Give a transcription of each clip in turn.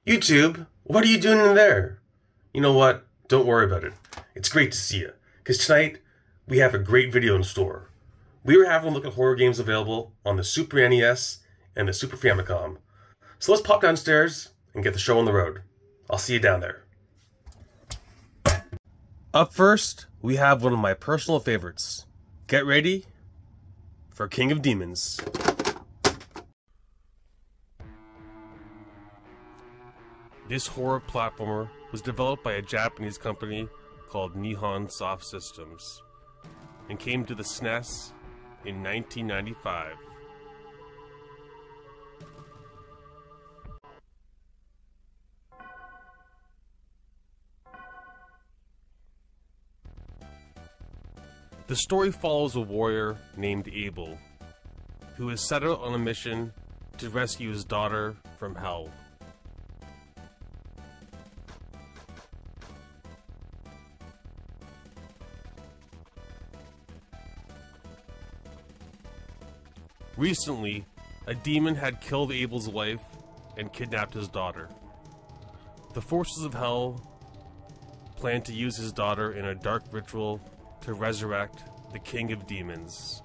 YouTube, what are you doing in there? You know what? Don't worry about it. It's great to see you. Because tonight, we have a great video in store. We were having a look at horror games available on the Super NES and the Super Famicom. So let's pop downstairs and get the show on the road. I'll see you down there. Up first, we have one of my personal favorites. Get ready for King of Demons. This horror platformer was developed by a Japanese company called Nihon Soft Systems and came to the SNES in 1995. The story follows a warrior named Abel, who is set out on a mission to rescue his daughter from hell. Recently, a demon had killed Abel's wife and kidnapped his daughter. The forces of hell plan to use his daughter in a dark ritual to resurrect the King of Demons.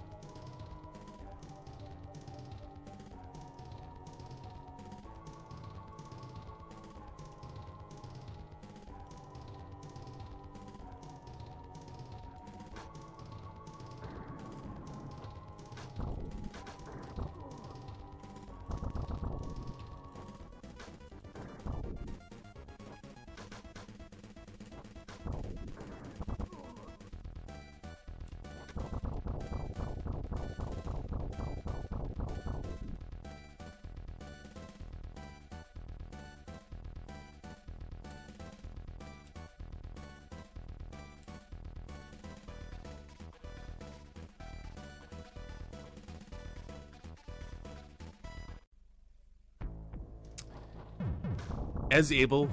As Abel,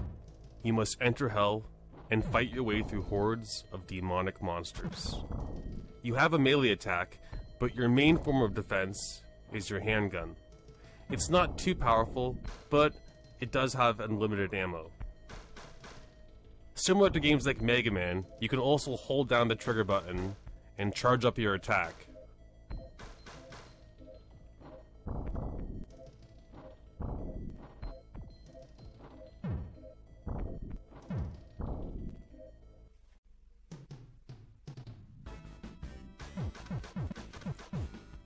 you must enter hell and fight your way through hordes of demonic monsters. You have a melee attack, but your main form of defense is your handgun. It's not too powerful, but it does have unlimited ammo. Similar to games like Mega Man, you can also hold down the trigger button and charge up your attack.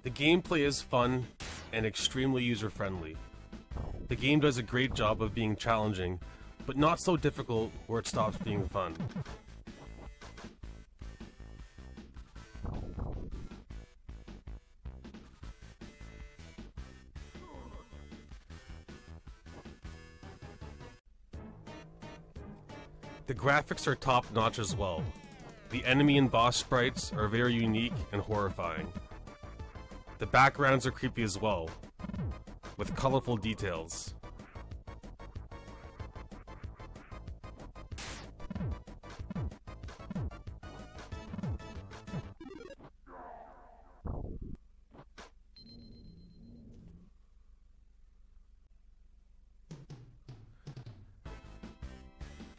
The gameplay is fun and extremely user-friendly. The game does a great job of being challenging, but not so difficult where it stops being fun. The graphics are top-notch as well. The enemy and boss sprites are very unique and horrifying. The backgrounds are creepy as well, with colorful details.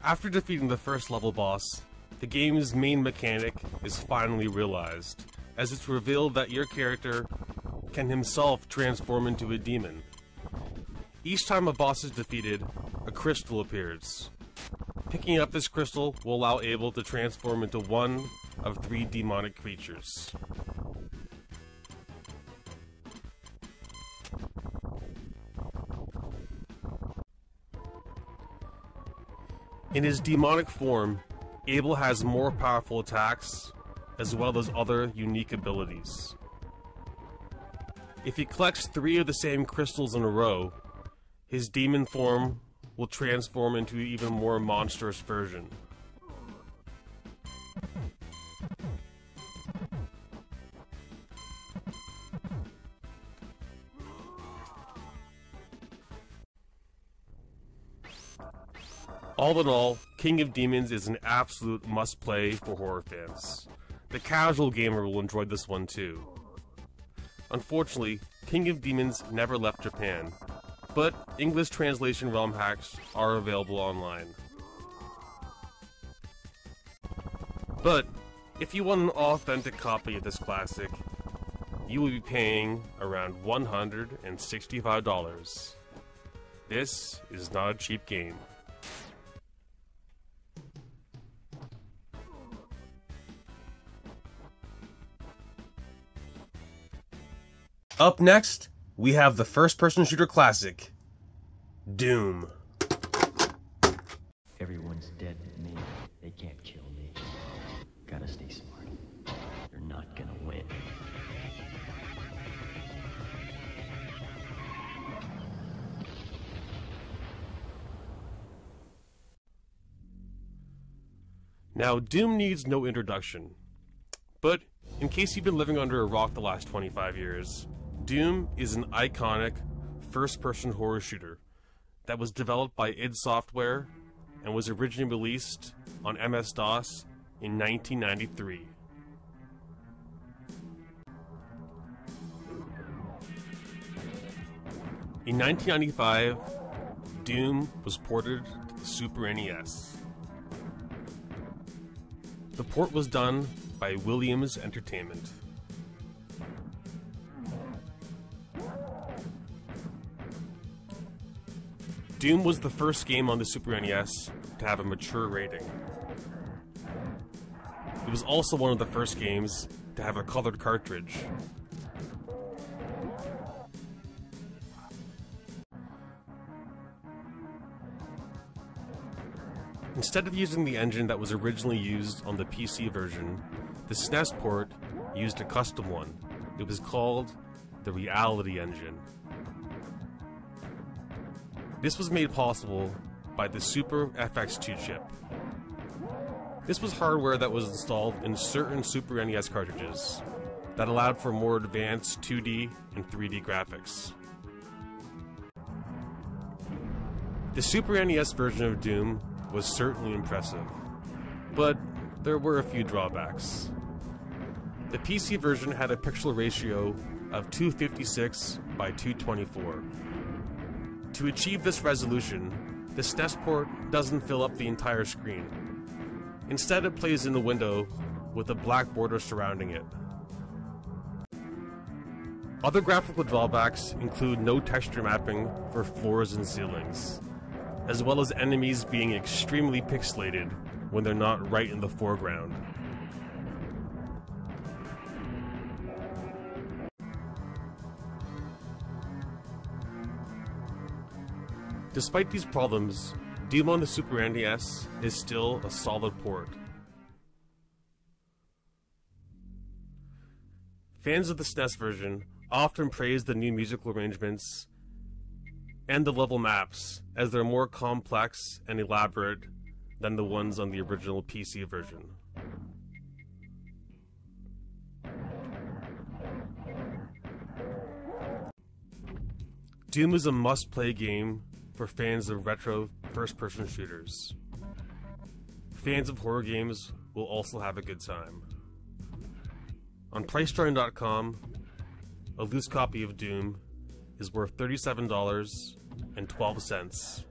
After defeating the first level boss, the game's main mechanic is finally realized, as it's revealed that your character can himself transform into a demon. Each time a boss is defeated, a crystal appears. Picking up this crystal will allow Abel to transform into one of 3 demonic creatures. In his demonic form, Abel has more powerful attacks, as well as other unique abilities. If he collects 3 of the same crystals in a row, his demon form will transform into an even more monstrous version. All in all, King of Demons is an absolute must-play for horror fans. The casual gamer will enjoy this one too. Unfortunately, King of Demons never left Japan, but English translation ROM hacks are available online. But if you want an authentic copy of this classic, you will be paying around $165. This is not a cheap game. Up next, we have the first-person shooter classic, Doom. Everyone's dead but me. They can't kill me. Gotta stay smart. You're not gonna win. Now, Doom needs no introduction, but in case you've been living under a rock the last 25 years, Doom is an iconic first-person horror shooter that was developed by id Software and was originally released on MS-DOS in 1993. In 1995, Doom was ported to the Super NES. The port was done by Williams Entertainment. Doom was the first game on the Super NES to have a mature rating. It was also one of the first games to have a colored cartridge. Instead of using the engine that was originally used on the PC version, the SNES port used a custom one. It was called the Reality Engine. This was made possible by the Super FX2 chip. This was hardware that was installed in certain Super NES cartridges that allowed for more advanced 2D and 3D graphics. The Super NES version of Doom was certainly impressive, but there were a few drawbacks. The PC version had a pixel ratio of 256 by 224. To achieve this resolution, the SNES port doesn't fill up the entire screen. Instead, it plays in the window with a black border surrounding it. Other graphical drawbacks include no texture mapping for floors and ceilings, as well as enemies being extremely pixelated when they're not right in the foreground. Despite these problems, Doom on the Super NES is still a solid port. Fans of the SNES version often praise the new musical arrangements and the level maps, as they're more complex and elaborate than the ones on the original PC version. Doom is a must-play game for fans of retro first-person shooters. Fans of horror games will also have a good time. On PriceDrawing.com, a loose copy of Doom is worth $37.12.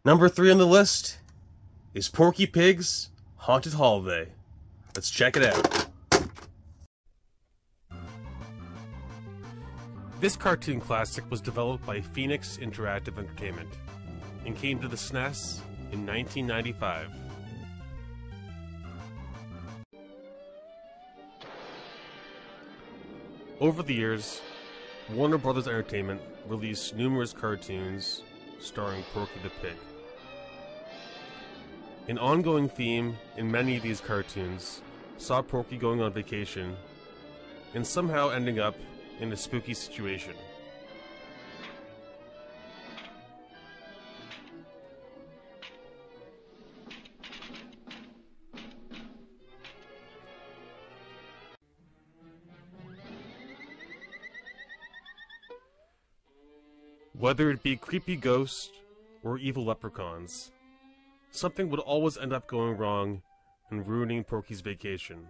Number 3 on the list is Porky Pig's Haunted Holiday. Let's check it out. This cartoon classic was developed by Phoenix Interactive Entertainment and came to the SNES in 1995. Over the years, Warner Brothers Entertainment released numerous cartoons starring Porky the Pig. An ongoing theme in many of these cartoons saw Porky going on vacation and somehow ending up in a spooky situation. Whether it be creepy ghosts or evil leprechauns, something would always end up going wrong and ruining Porky's vacation.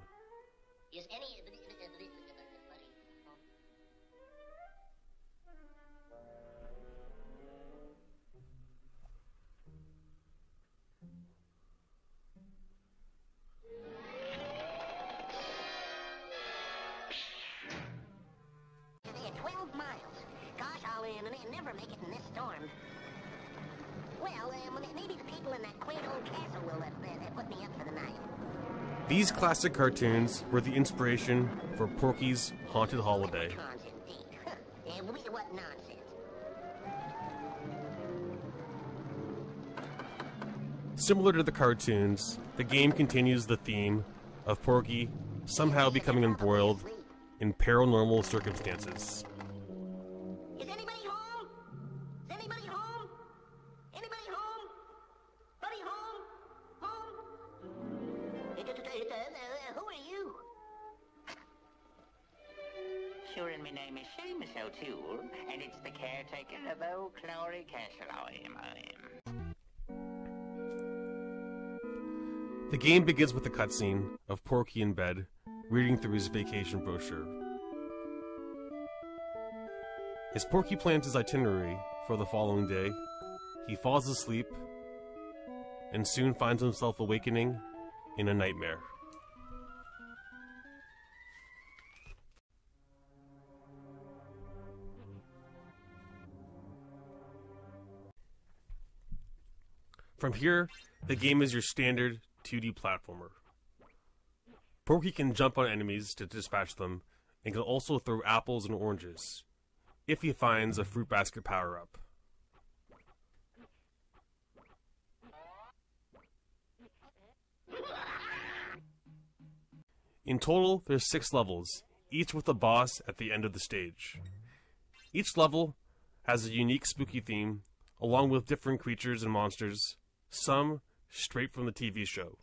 maybe the people in that quaint old castle will put me up for the night. These classic cartoons were the inspiration for Porky's Haunted Holiday. Cons indeed. And what nonsense. Similar to the cartoons, the game continues the theme of Porky somehow becoming embroiled in paranormal circumstances. Is anybody home? Is anybody home? Anybody home? Buddy home? Home? Who are you? Sure, and my name is Seamus O'Toole, and it's the caretaker of Old Clory Castle I am. The game begins with a cutscene of Porky in bed, reading through his vacation brochure. As Porky plans his itinerary for the following day, he falls asleep and soon finds himself awakening in a nightmare. From here, the game is your standard 2D platformer. Porky can jump on enemies to dispatch them, and can also throw apples and oranges, if he finds a fruit basket power-up. In total, there's 6 levels, each with a boss at the end of the stage. Each level has a unique spooky theme, along with different creatures and monsters, some straight from the TV show.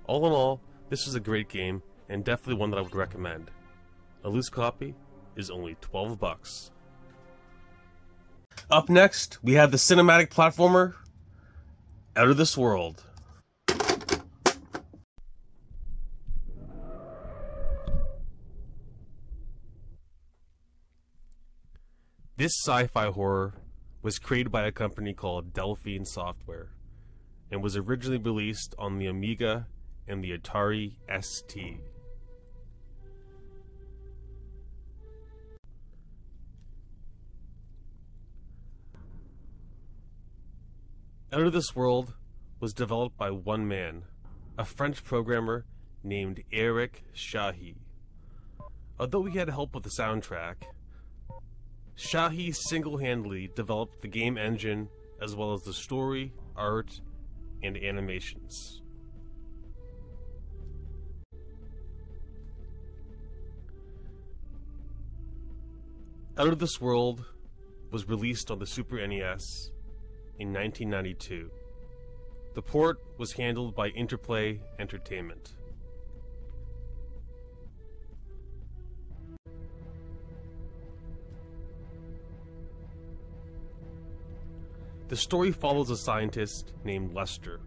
All in all, this is a great game, and definitely one that I would recommend. A loose copy is only $12. Up next, we have the cinematic platformer, Out of This World. This sci-fi horror was created by a company called Delphine Software, and was originally released on the Amiga and the Atari ST. Out of This World was developed by one man, a French programmer named Eric Shahi. Although he had help with the soundtrack, Shahi single-handedly developed the game engine as well as the story, art, and animations. Out of This World was released on the Super NES in 1992. The port was handled by Interplay Entertainment. The story follows a scientist named Lester.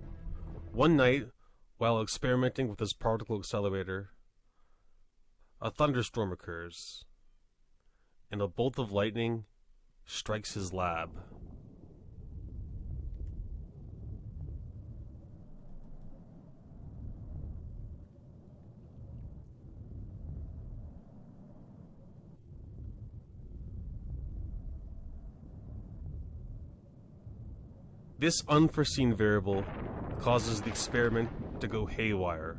One night, while experimenting with his particle accelerator, a thunderstorm occurs, and a bolt of lightning strikes his lab. This unforeseen variable causes the experiment to go haywire,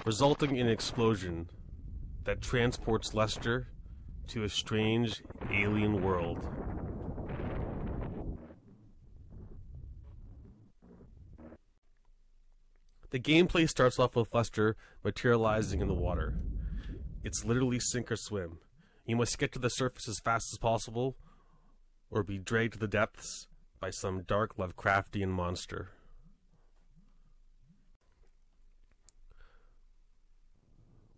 resulting in an explosion that transports Lester to a strange alien world. The gameplay starts off with Lester materializing in the water. It's literally sink or swim. You must get to the surface as fast as possible, or be dragged to the depths by some dark Lovecraftian monster.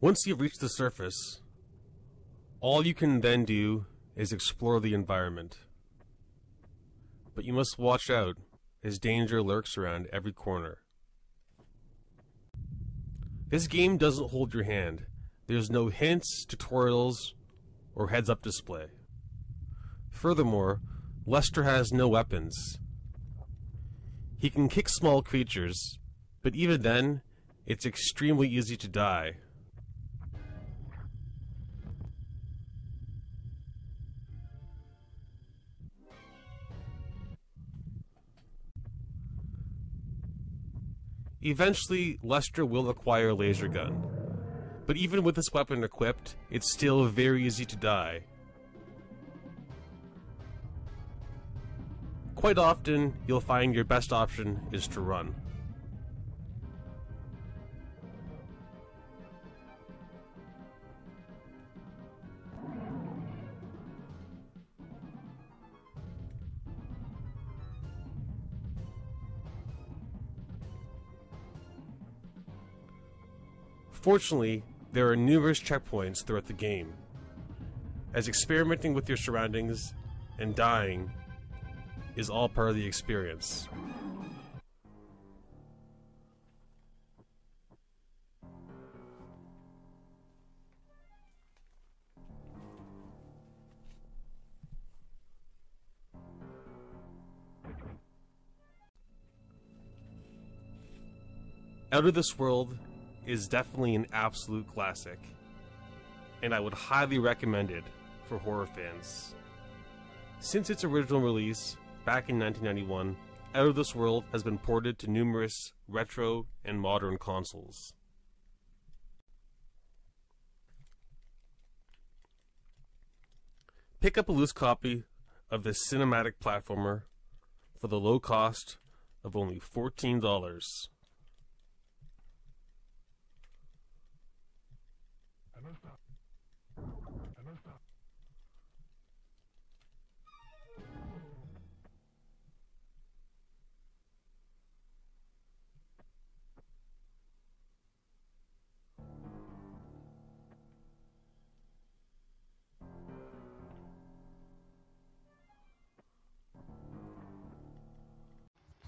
Once you've reached the surface, all you can then do is explore the environment. But you must watch out, as danger lurks around every corner. This game doesn't hold your hand. There's no hints, tutorials, or heads-up display. Furthermore, Lester has no weapons. He can kick small creatures, but even then, it's extremely easy to die. Eventually, Lester will acquire a laser gun. But even with this weapon equipped, it's still very easy to die. Quite often, you'll find your best option is to run. Fortunately, there are numerous checkpoints throughout the game, as experimenting with your surroundings and dying is all part of the experience. Out of This World is definitely an absolute classic, and I would highly recommend it for horror fans. Since its original release back in 1991, Out of This World has been ported to numerous retro and modern consoles. Pick up a loose copy of this cinematic platformer for the low cost of only $14.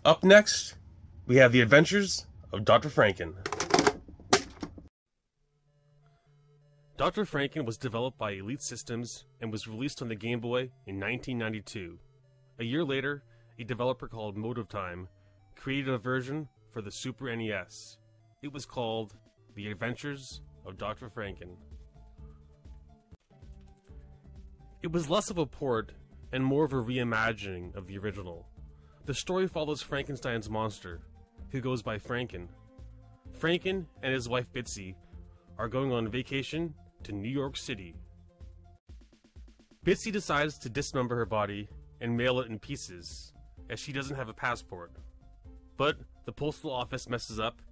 Up next, we have The Adventures of Dr. Franken. Dr. Franken was developed by Elite Systems and was released on the Game Boy in 1992. A year later, a developer called Motive Time created a version for the Super NES. It was called The Adventures of Dr. Franken. It was less of a port and more of a reimagining of the original. The story follows Frankenstein's monster, who goes by Franken. Franken and his wife Bitsy are going on vacation to New York City. Bitsy decides to dismember her body and mail it in pieces, as she doesn't have a passport. But the postal office messes up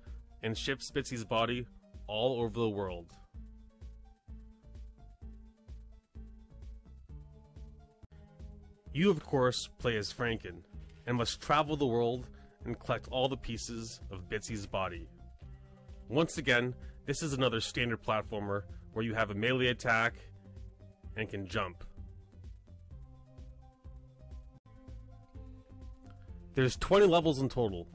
and ships Bitsy's body all over the world. You, of course, play as Franken, and must travel the world and collect all the pieces of Bitsy's body. Once again, this is another standard platformer where you have a melee attack and can jump. There's 20 levels in total,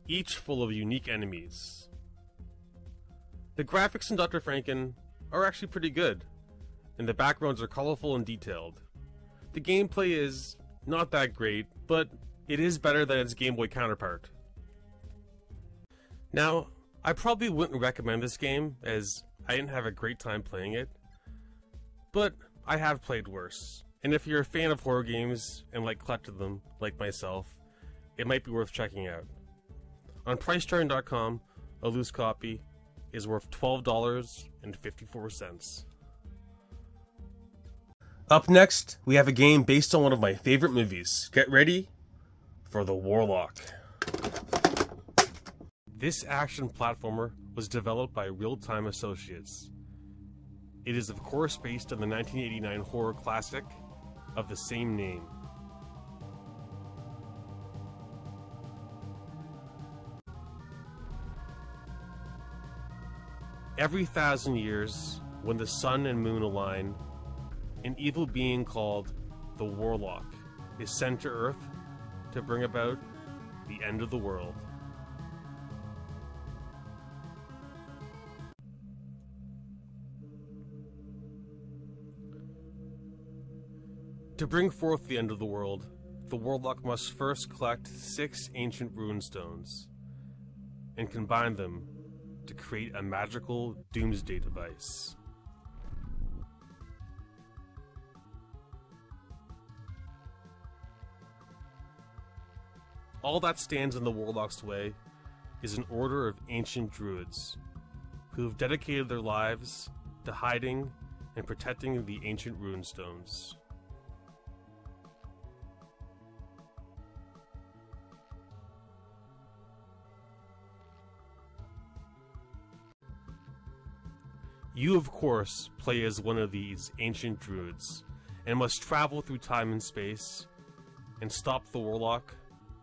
each full of unique enemies. The graphics in Dr. Franken are actually pretty good, and the backgrounds are colorful and detailed. The gameplay is not that great, but it is better than its Game Boy counterpart. Now, I probably wouldn't recommend this game, as I didn't have a great time playing it, but I have played worse. And if you're a fan of horror games and like collecting them, like myself, it might be worth checking out. On Pricechart.com, a loose copy is worth $12.54. Up next, we have a game based on one of my favorite movies. Get ready for The Warlock. This action platformer was developed by Real-Time Associates. It is of course based on the 1989 horror classic of the same name. Every 1,000 years, when the sun and moon align, an evil being called the Warlock is sent to Earth to bring about the end of the world. To bring forth the end of the world, the Warlock must first collect 6 ancient runestones and combine them to create a magical doomsday device. All that stands in the Warlock's way is an order of ancient druids who have dedicated their lives to hiding and protecting the ancient runestones. You, of course, play as one of these ancient druids and must travel through time and space and stop the warlock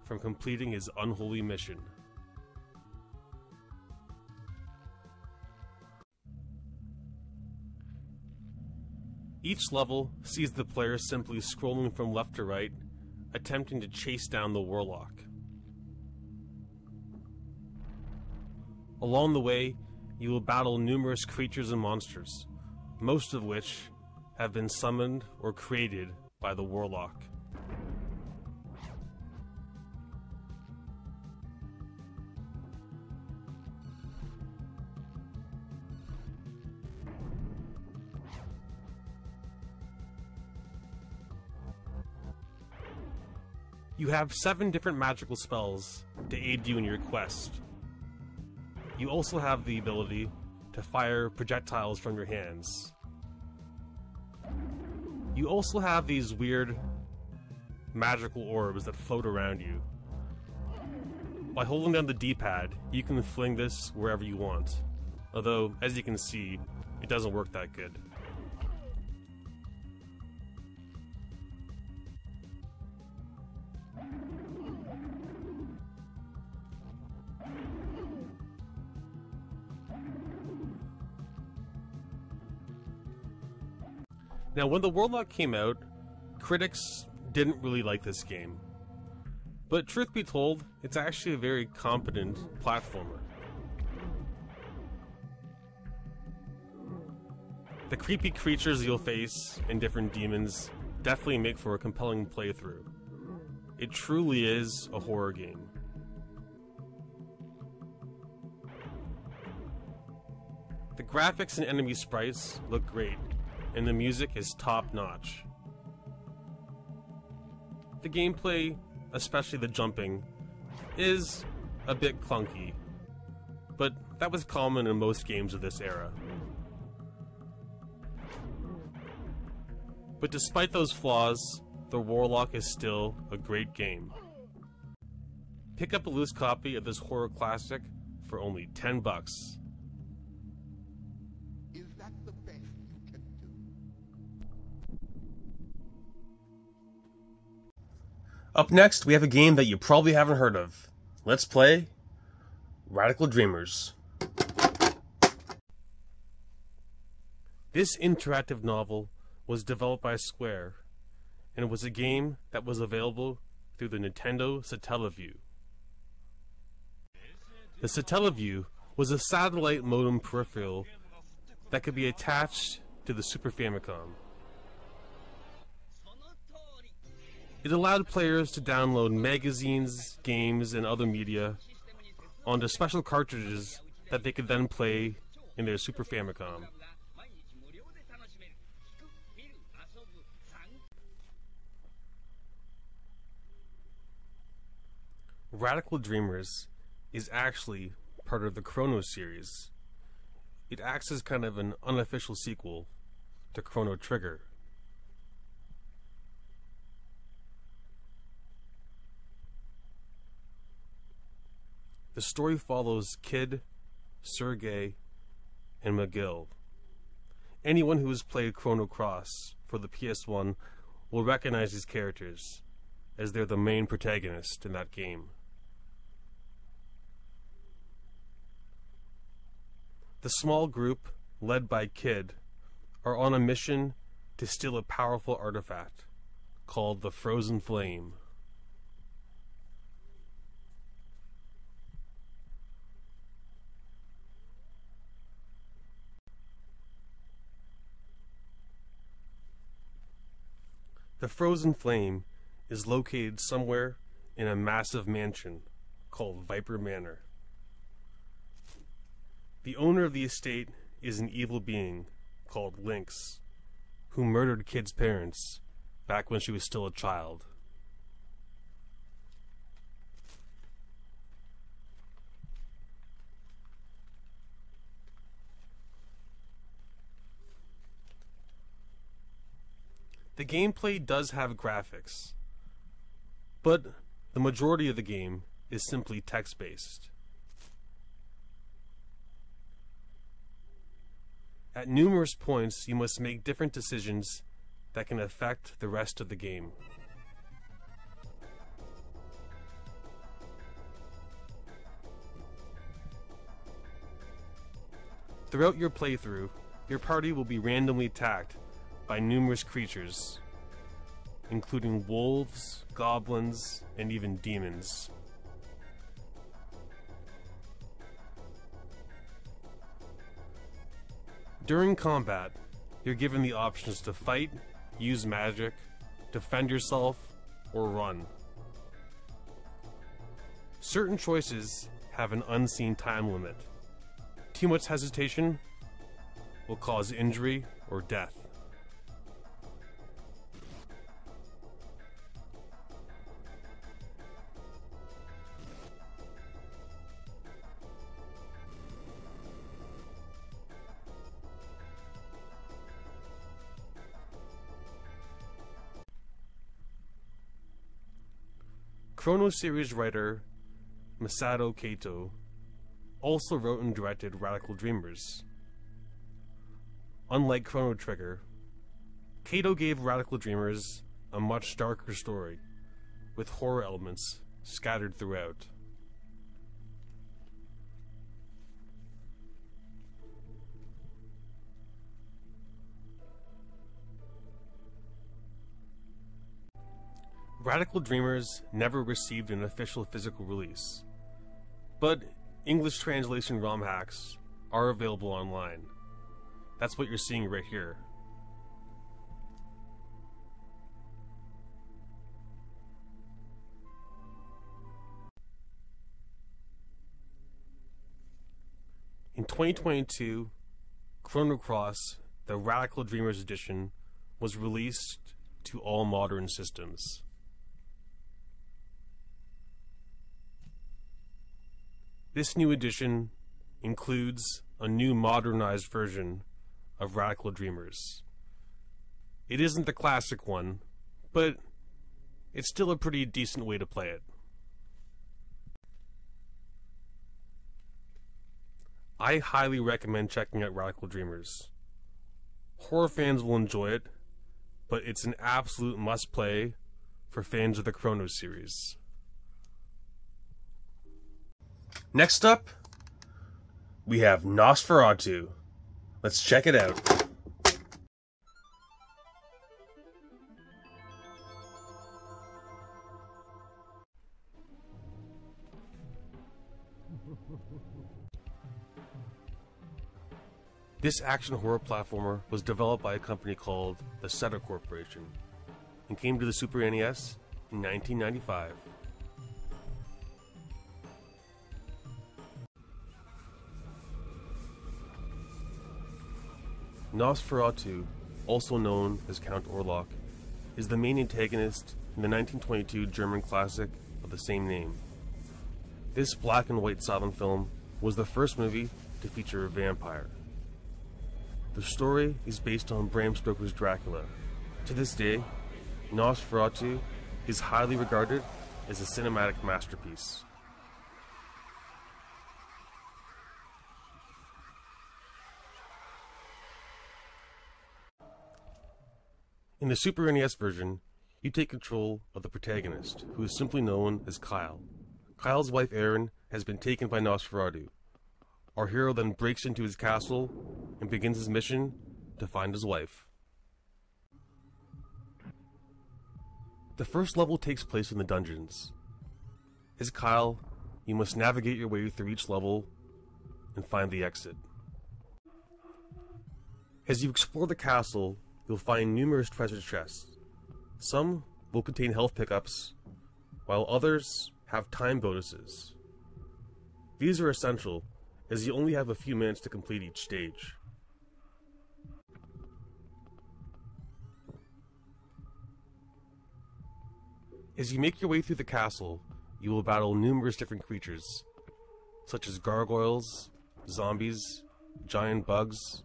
from completing his unholy mission. Each level sees the player simply scrolling from left to right, attempting to chase down the warlock. Along the way, you will battle numerous creatures and monsters, most of which have been summoned or created by the warlock. You have 7 different magical spells to aid you in your quest. You also have the ability to fire projectiles from your hands. You also have these weird magical orbs that float around you. By holding down the D-pad, you can fling this wherever you want. Although, as you can see, it doesn't work that good. Now, when the Warlock came out, critics didn't really like this game. But truth be told, it's actually a very competent platformer. The creepy creatures you'll face and different demons definitely make for a compelling playthrough. It truly is a horror game. The graphics and enemy sprites look great, and the music is top-notch. The gameplay, especially the jumping, is a bit clunky, but that was common in most games of this era. But despite those flaws, the Warlock is still a great game. Pick up a loose copy of this horror classic for only $10. Is that the best you can do? Up next, we have a game that you probably haven't heard of. Let's play Radical Dreamers. This interactive novel was developed by Square, and it was a game that was available through the Nintendo Satellaview. The Satellaview was a satellite modem peripheral that could be attached to the Super Famicom. It allowed players to download magazines, games, and other media onto special cartridges that they could then play in their Super Famicom. Radical Dreamers is actually part of the Chrono series. It acts as kind of an unofficial sequel to Chrono Trigger. The story follows Kid, Sergei, and McGill. Anyone who has played Chrono Cross for the PS1 will recognize these characters, as they're the main protagonist in that game. The small group, led by Kid, are on a mission to steal a powerful artifact called the Frozen Flame. The Frozen Flame is located somewhere in a massive mansion called Viper Manor. The owner of the estate is an evil being called Lynx, who murdered Kid's parents back when she was still a child. The gameplay does have graphics, but the majority of the game is simply text-based. At numerous points, you must make different decisions that can affect the rest of the game. Throughout your playthrough, your party will be randomly attacked by numerous creatures, including wolves, goblins, and even demons. During combat, you're given the options to fight, use magic, defend yourself, or run. Certain choices have an unseen time limit. Too much hesitation will cause injury or death. Chrono Series writer Masato Kato also wrote and directed Radical Dreamers. Unlike Chrono Trigger, Kato gave Radical Dreamers a much darker story, with horror elements scattered throughout. Radical Dreamers never received an official physical release, but English translation ROM hacks are available online. That's what you're seeing right here. In 2022, Chrono Cross, the Radical Dreamers edition, was released to all modern systems. This new edition includes a new modernized version of Radical Dreamers. It isn't the classic one, but it's still a pretty decent way to play it. I highly recommend checking out Radical Dreamers. Horror fans will enjoy it, but it's an absolute must-play for fans of the Chrono series. Next up, we have Nosferatu. Let's check it out. This action horror platformer was developed by a company called the Setter Corporation and came to the Super NES in 1995. Nosferatu, also known as Count Orlok, is the main antagonist in the 1922 German classic of the same name. This black and white silent film was the first movie to feature a vampire. The story is based on Bram Stoker's Dracula. To this day, Nosferatu is highly regarded as a cinematic masterpiece. In the Super NES version, you take control of the protagonist, who is simply known as Kyle. Kyle's wife Erin has been taken by Nosferatu. Our hero then breaks into his castle and begins his mission to find his wife. The first level takes place in the dungeons. As Kyle, you must navigate your way through each level and find the exit. As you explore the castle, you'll find numerous treasure chests. Some will contain health pickups, while others have time bonuses. These are essential, as you only have a few minutes to complete each stage. As you make your way through the castle, you will battle numerous different creatures, such as gargoyles, zombies, giant bugs,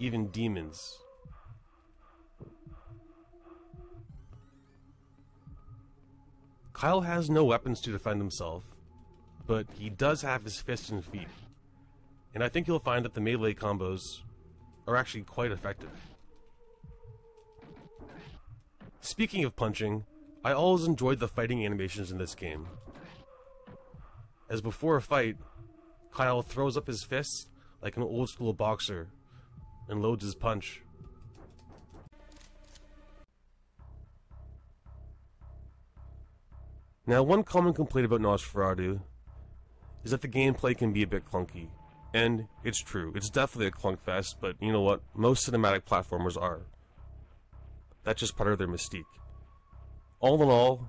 even demons. Kyle has no weapons to defend himself, but he does have his fists and feet, and I think you'll find that the melee combos are actually quite effective. Speaking of punching, I always enjoyed the fighting animations in this game. As before a fight, Kyle throws up his fists like an old school boxer and loads his punch. Now, one common complaint about Nosferatu is that the gameplay can be a bit clunky. And it's true, it's definitely a clunk fest, but you know what? Most cinematic platformers are. That's just part of their mystique. All in all,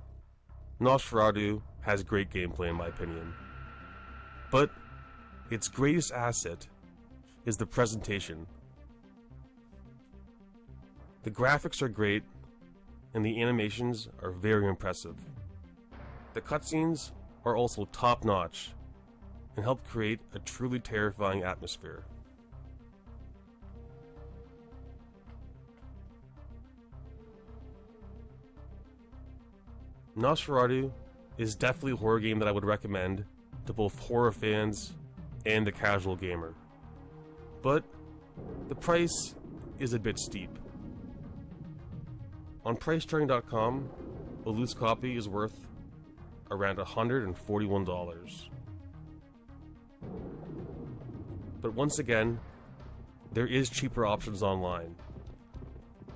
Nosferatu has great gameplay in my opinion. But its greatest asset is the presentation. The graphics are great, and the animations are very impressive. The cutscenes are also top-notch, and help create a truly terrifying atmosphere. Nosferatu is definitely a horror game that I would recommend to both horror fans and the casual gamer. But the price is a bit steep. On PriceCharting.com, a loose copy is worth around $141. But once again, there is cheaper options online.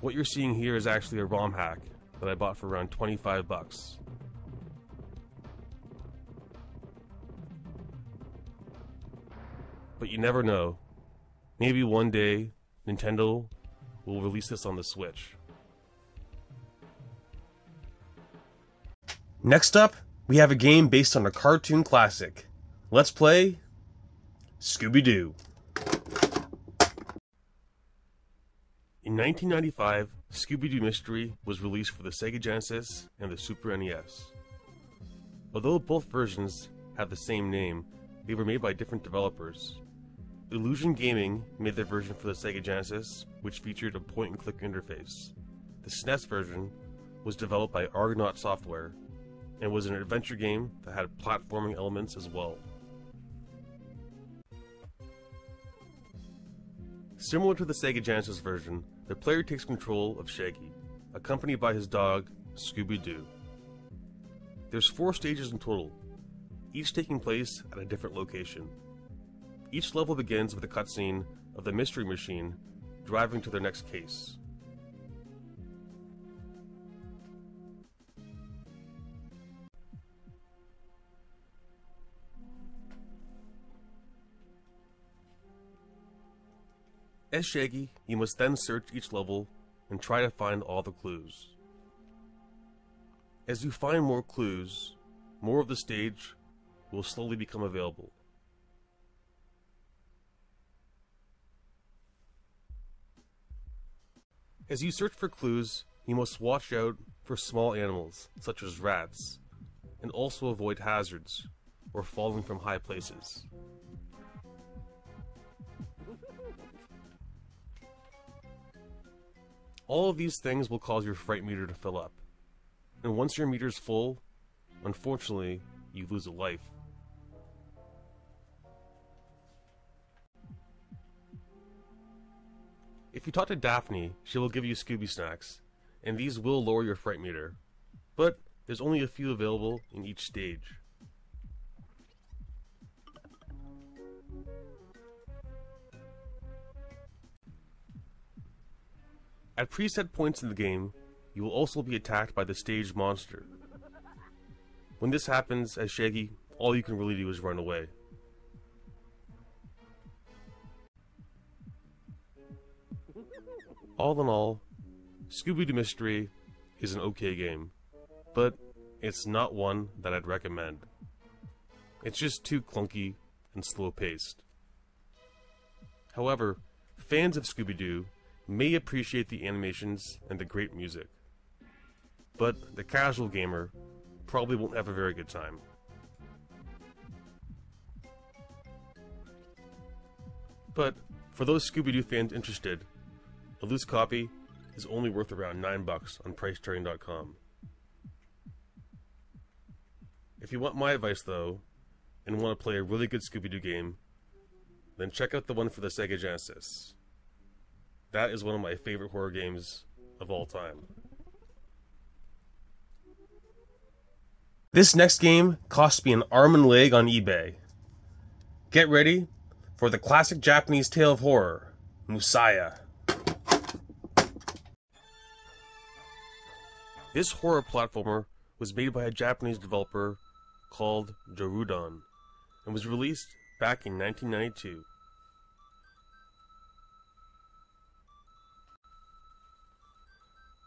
What you're seeing here is actually a ROM hack that I bought for around 25 bucks. But you never know. Maybe one day, Nintendo will release this on the Switch. Next up, we have a game based on a cartoon classic. Let's play Scooby-Doo. In 1995, Scooby-Doo Mystery was released for the Sega Genesis and the Super NES. Although both versions have the same name, they were made by different developers. Illusion Gaming made their version for the Sega Genesis, which featured a point-and-click interface. The SNES version was developed by Argonaut Software, and was an adventure game that had platforming elements as well. Similar to the Sega Genesis version, the player takes control of Shaggy, accompanied by his dog, Scooby-Doo. There's 4 stages in total, each taking place at a different location. Each level begins with a cutscene of the Mystery Machine driving to their next case. As Shaggy, you must then search each level and try to find all the clues. As you find more clues, more of the stage will slowly become available. As you search for clues, you must watch out for small animals, such as rats, and also avoid hazards, or falling from high places. All of these things will cause your fright meter to fill up, and once your meter's full, unfortunately, you lose a life. If you talk to Daphne, she will give you Scooby Snacks, and these will lower your fright meter, but there's only a few available in each stage. At preset points in the game, you will also be attacked by the stage monster. When this happens, as Shaggy, all you can really do is run away. All in all, Scooby-Doo Mystery is an okay game, but it's not one that I'd recommend. It's just too clunky and slow-paced. However, fans of Scooby-Doo may appreciate the animations and the great music, but the casual gamer probably won't have a very good time. But for those Scooby-Doo fans interested, a loose copy is only worth around $9 on PriceCharting.com. If you want my advice though, and want to play a really good Scooby-Doo game, then check out the one for the Sega Genesis. That is one of my favorite horror games of all time. This next game cost me an arm and leg on eBay. Get ready for the classic Japanese tale of horror, Musaya. This horror platformer was made by a Japanese developer called Jorudon and was released back in 1992.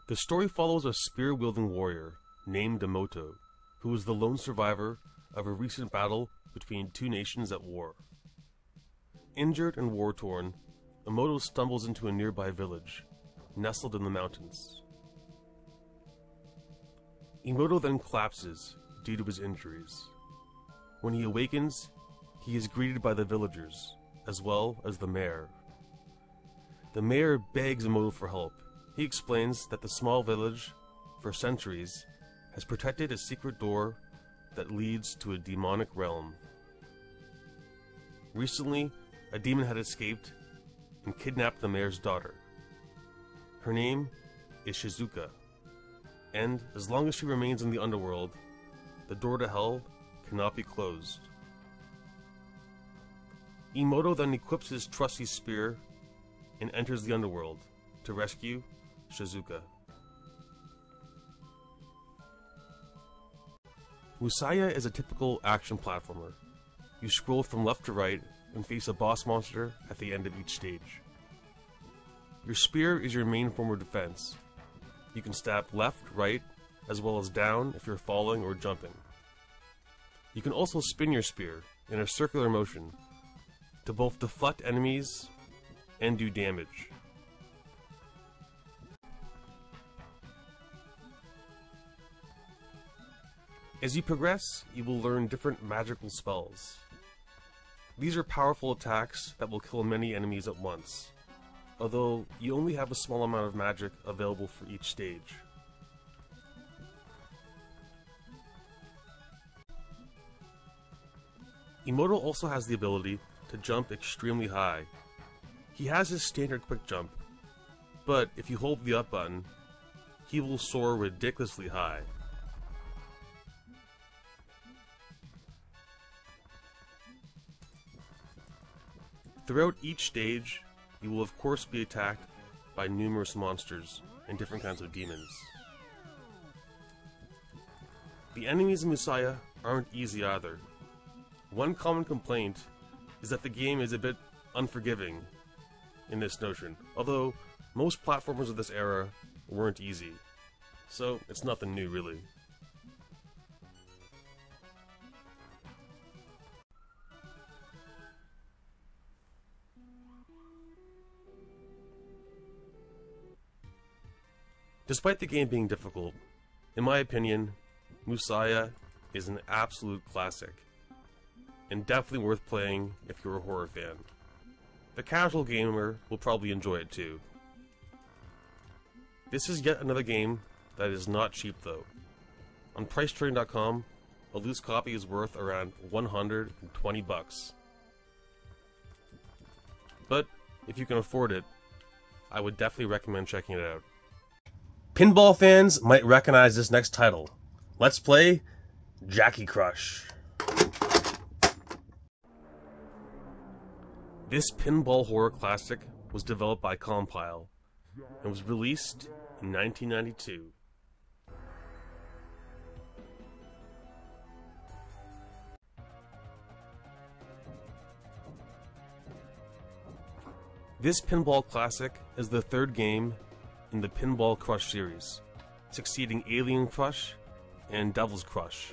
The story follows a spear-wielding warrior named Emoto, who is the lone survivor of a recent battle between two nations at war. Injured and war-torn, Emoto stumbles into a nearby village, nestled in the mountains. Emoto then collapses due to his injuries. When he awakens, he is greeted by the villagers, as well as the mayor. The mayor begs Emoto for help. He explains that the small village, for centuries, has protected a secret door that leads to a demonic realm. Recently, a demon had escaped and kidnapped the mayor's daughter. Her name is Shizuka, and as long as she remains in the underworld, the door to hell cannot be closed. Emoto then equips his trusty spear and enters the underworld to rescue Shizuka. Musaya is a typical action platformer. You scroll from left to right and face a boss monster at the end of each stage. Your spear is your main form of defense. You can stab left, right, as well as down if you're falling or jumping. You can also spin your spear in a circular motion to both deflect enemies and do damage. As you progress, you will learn different magical spells. These are powerful attacks that will kill many enemies at once, although you only have a small amount of magic available for each stage. Emoto also has the ability to jump extremely high. He has his standard quick jump, but if you hold the up button, he will soar ridiculously high. Throughout each stage, you will of course be attacked by numerous monsters and different kinds of demons. The enemies in Musaya aren't easy either. One common complaint is that the game is a bit unforgiving in this notion, although most platformers of this era weren't easy, so it's nothing new really. Despite the game being difficult, in my opinion, Musaya is an absolute classic, and definitely worth playing if you're a horror fan. The casual gamer will probably enjoy it too. This is yet another game that is not cheap though. On Pricetrain.com, a loose copy is worth around 120 bucks. But if you can afford it, I would definitely recommend checking it out. Pinball fans might recognize this next title. Let's play Jackie Crush. This pinball horror classic was developed by Compile and was released in 1992. This pinball classic is the third game in the Pinball Crush series, succeeding Alien Crush and Devil's Crush,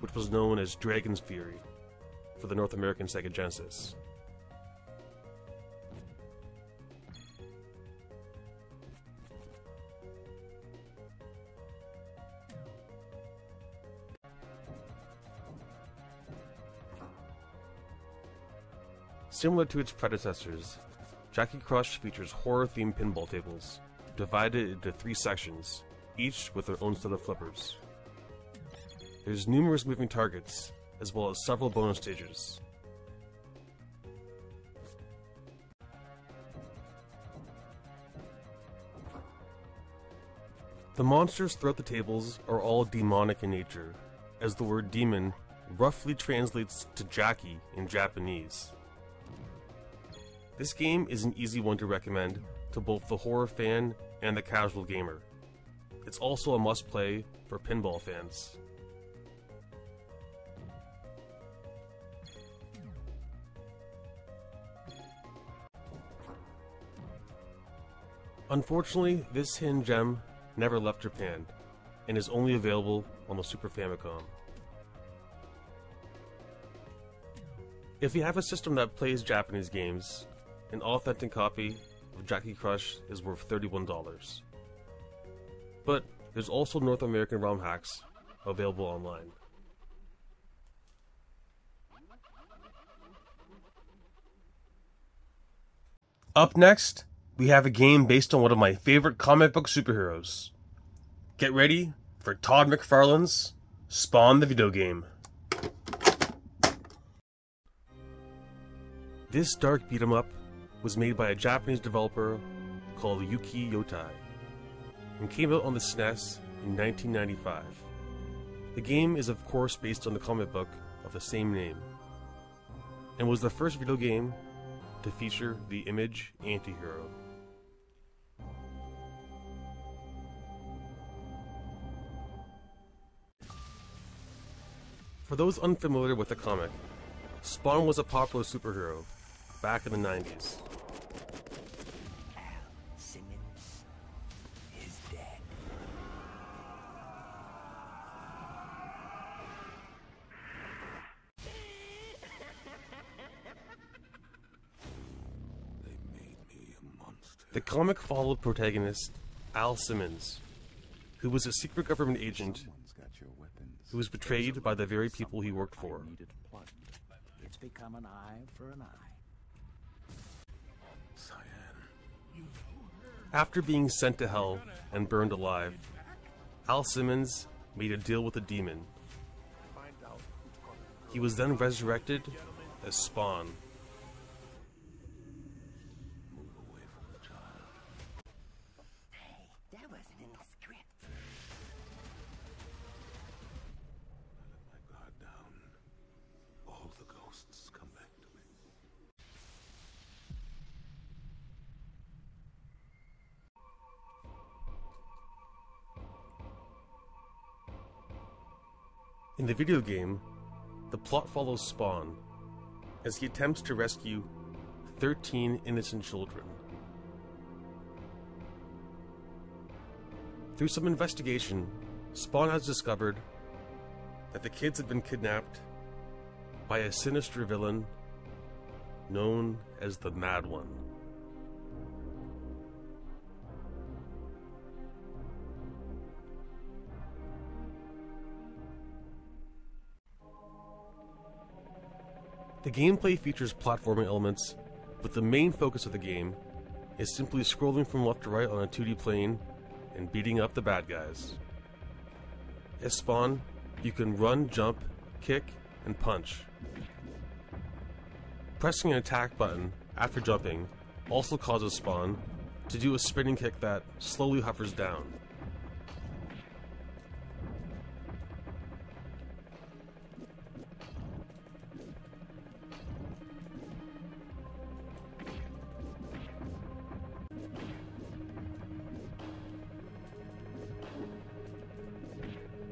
which was known as Dragon's Fury for the North American Sega Genesis. Similar to its predecessors, Jackie Crush features horror-themed pinball tables, divided into 3 sections, each with their own set of flippers. There's numerous moving targets, as well as several bonus stages. The monsters throughout the tables are all demonic in nature, as the word demon roughly translates to Jackie in Japanese. This game is an easy one to recommend to both the horror fan and the casual gamer. It's also a must-play for pinball fans. Unfortunately, this hidden gem never left Japan, and is only available on the Super Famicom. If you have a system that plays Japanese games, an authentic copy of Jackie Crush is worth $31. But there's also North American ROM hacks available online. Up next, we have a game based on one of my favorite comic book superheroes. Get ready for Todd McFarlane's Spawn the Video Game. This dark beat-em-up was made by a Japanese developer called Yuki Yotai, and came out on the SNES in 1995. The game is of course based on the comic book of the same name, and was the first video game to feature the Image anti-hero. For those unfamiliar with the comic, Spawn was a popular superhero back in the 90s. Simmons is dead. They made me a monster. The comic followed protagonist Al Simmons, who was a secret government agent Someone's got your weapons. who was betrayed by the very people he worked for. Needed plugged. It's become an eye for an eye. Cyan. After being sent to hell and burned alive, Al Simmons made a deal with a demon. He was then resurrected as Spawn. Move away from the child. Hey, that wasn't in the script. I let my guard down. All the ghosts come back to me. In the video game, the plot follows Spawn as he attempts to rescue 13 innocent children. Through some investigation, Spawn has discovered that the kids had been kidnapped by a sinister villain known as the Mad One. The gameplay features platforming elements, but the main focus of the game is simply scrolling from left to right on a 2D plane and beating up the bad guys. As Spawn, you can run, jump, kick, and punch. Pressing an attack button after jumping also causes Spawn to do a spinning kick that slowly hovers down.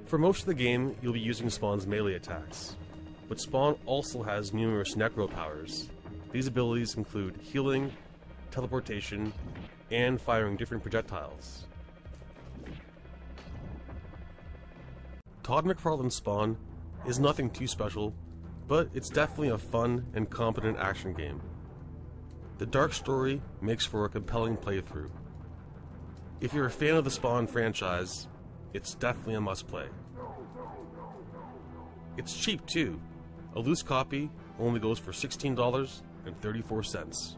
For most of the game, you'll be using Spawn's melee attacks, but Spawn also has numerous necro powers. These abilities include healing, teleportation, and firing different projectiles. Todd McFarlane's Spawn is nothing too special, but it's definitely a fun and competent action game. The dark story makes for a compelling playthrough. If you're a fan of the Spawn franchise, it's definitely a must-play. It's cheap too. A loose copy only goes for $16.34.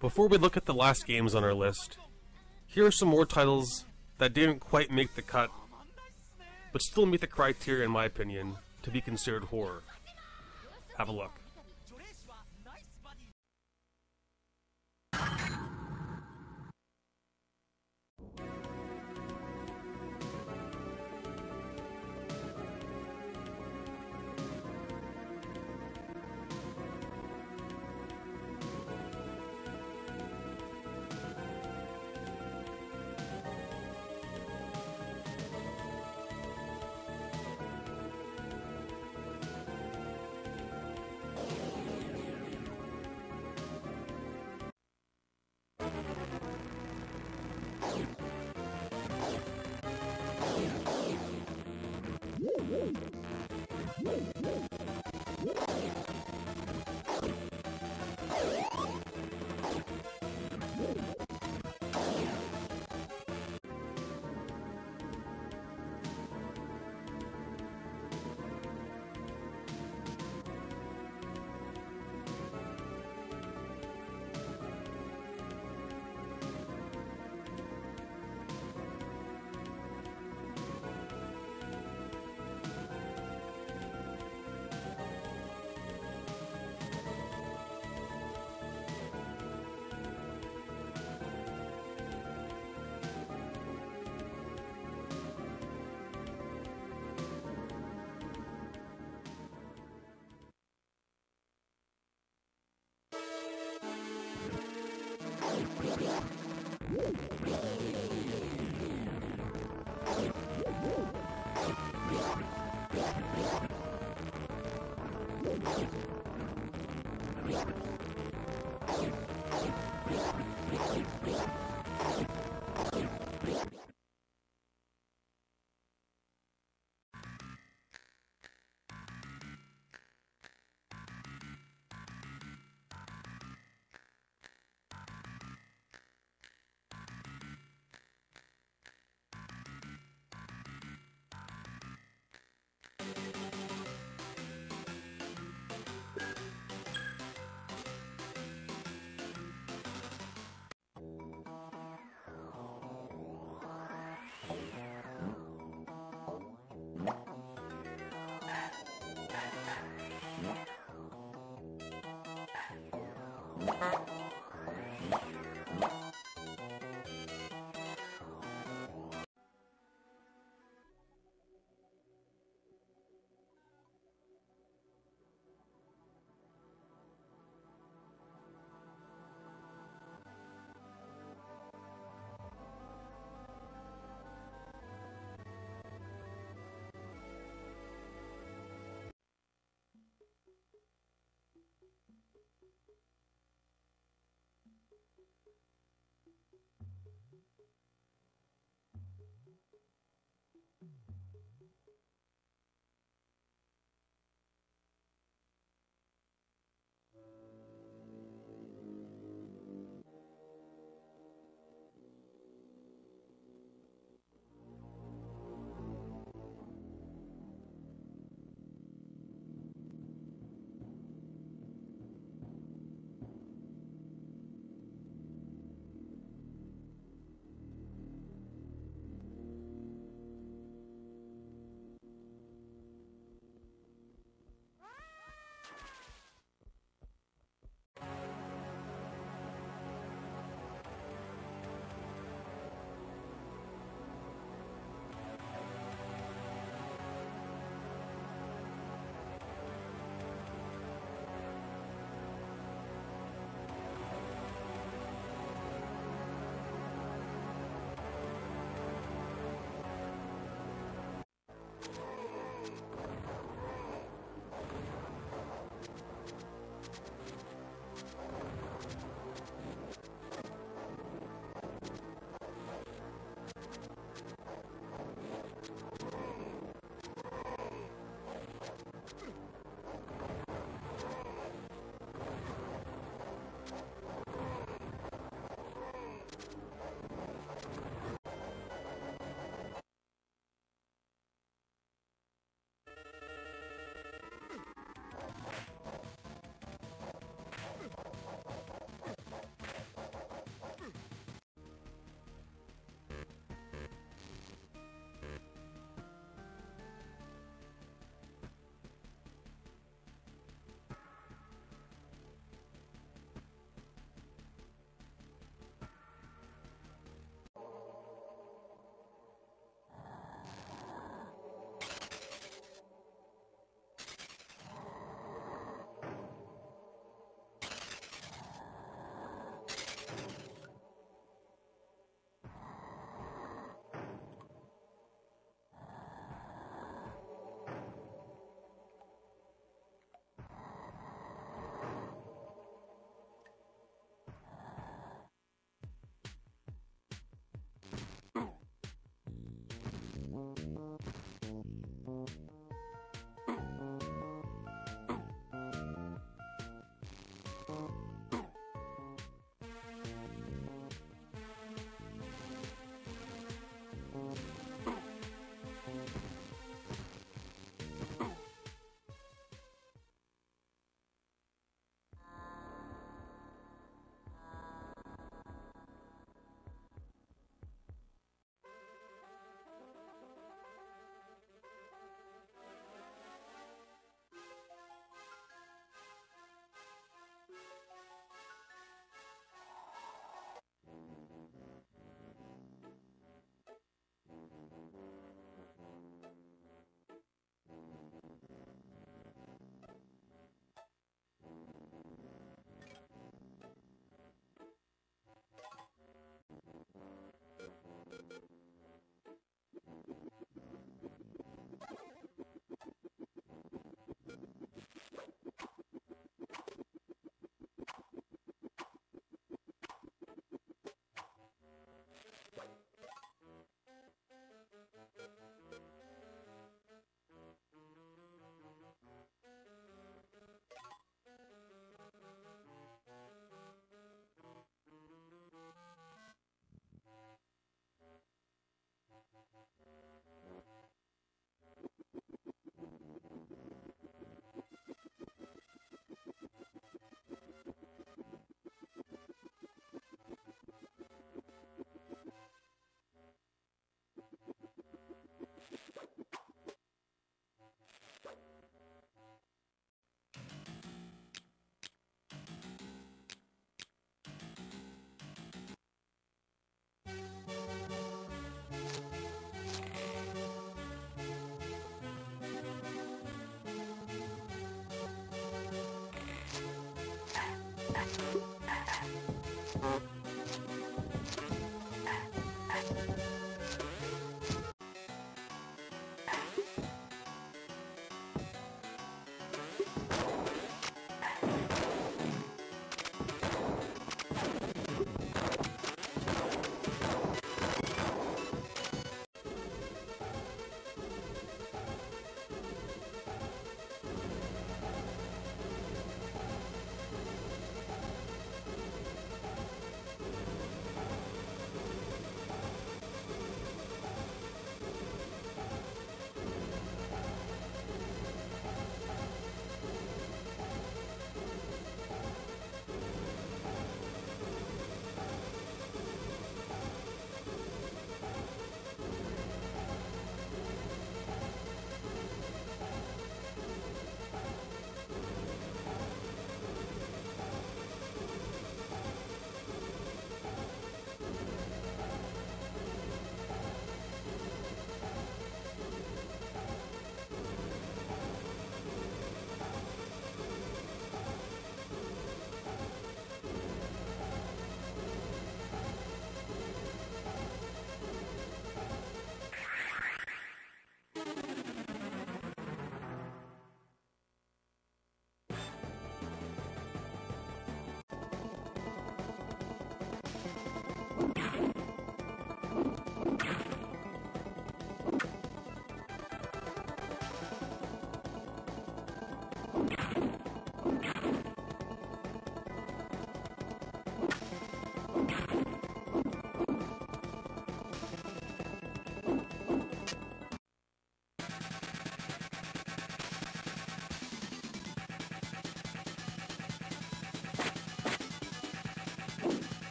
Before we look at the last games on our list, here are some more titles that didn't quite make the cut, but still meet the criteria, in my opinion, to be considered horror. Have a look.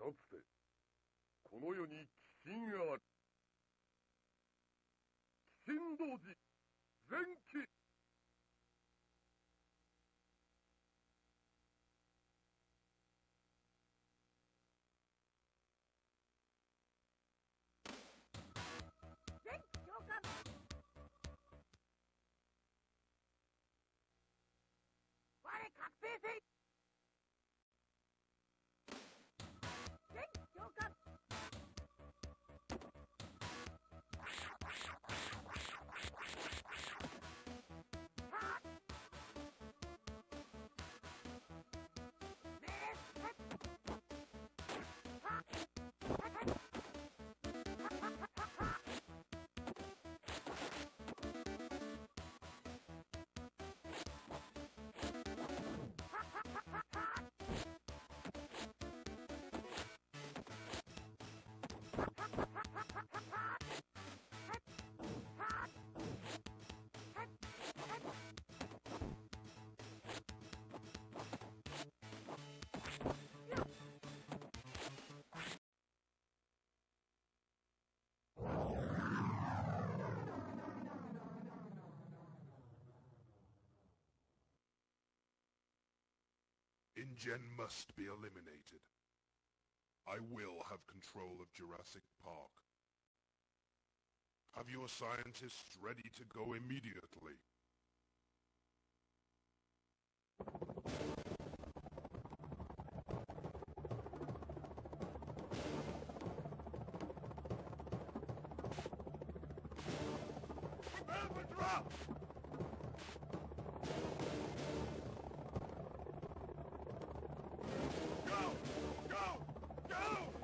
かつてこの世に鬼神がある。鬼神同時前期。全教官。我確定せい。全教官。InGen must be eliminated. I will have control of Jurassic Park. Have your scientists ready to go immediately. Prepare for drop! Go! Go! Go!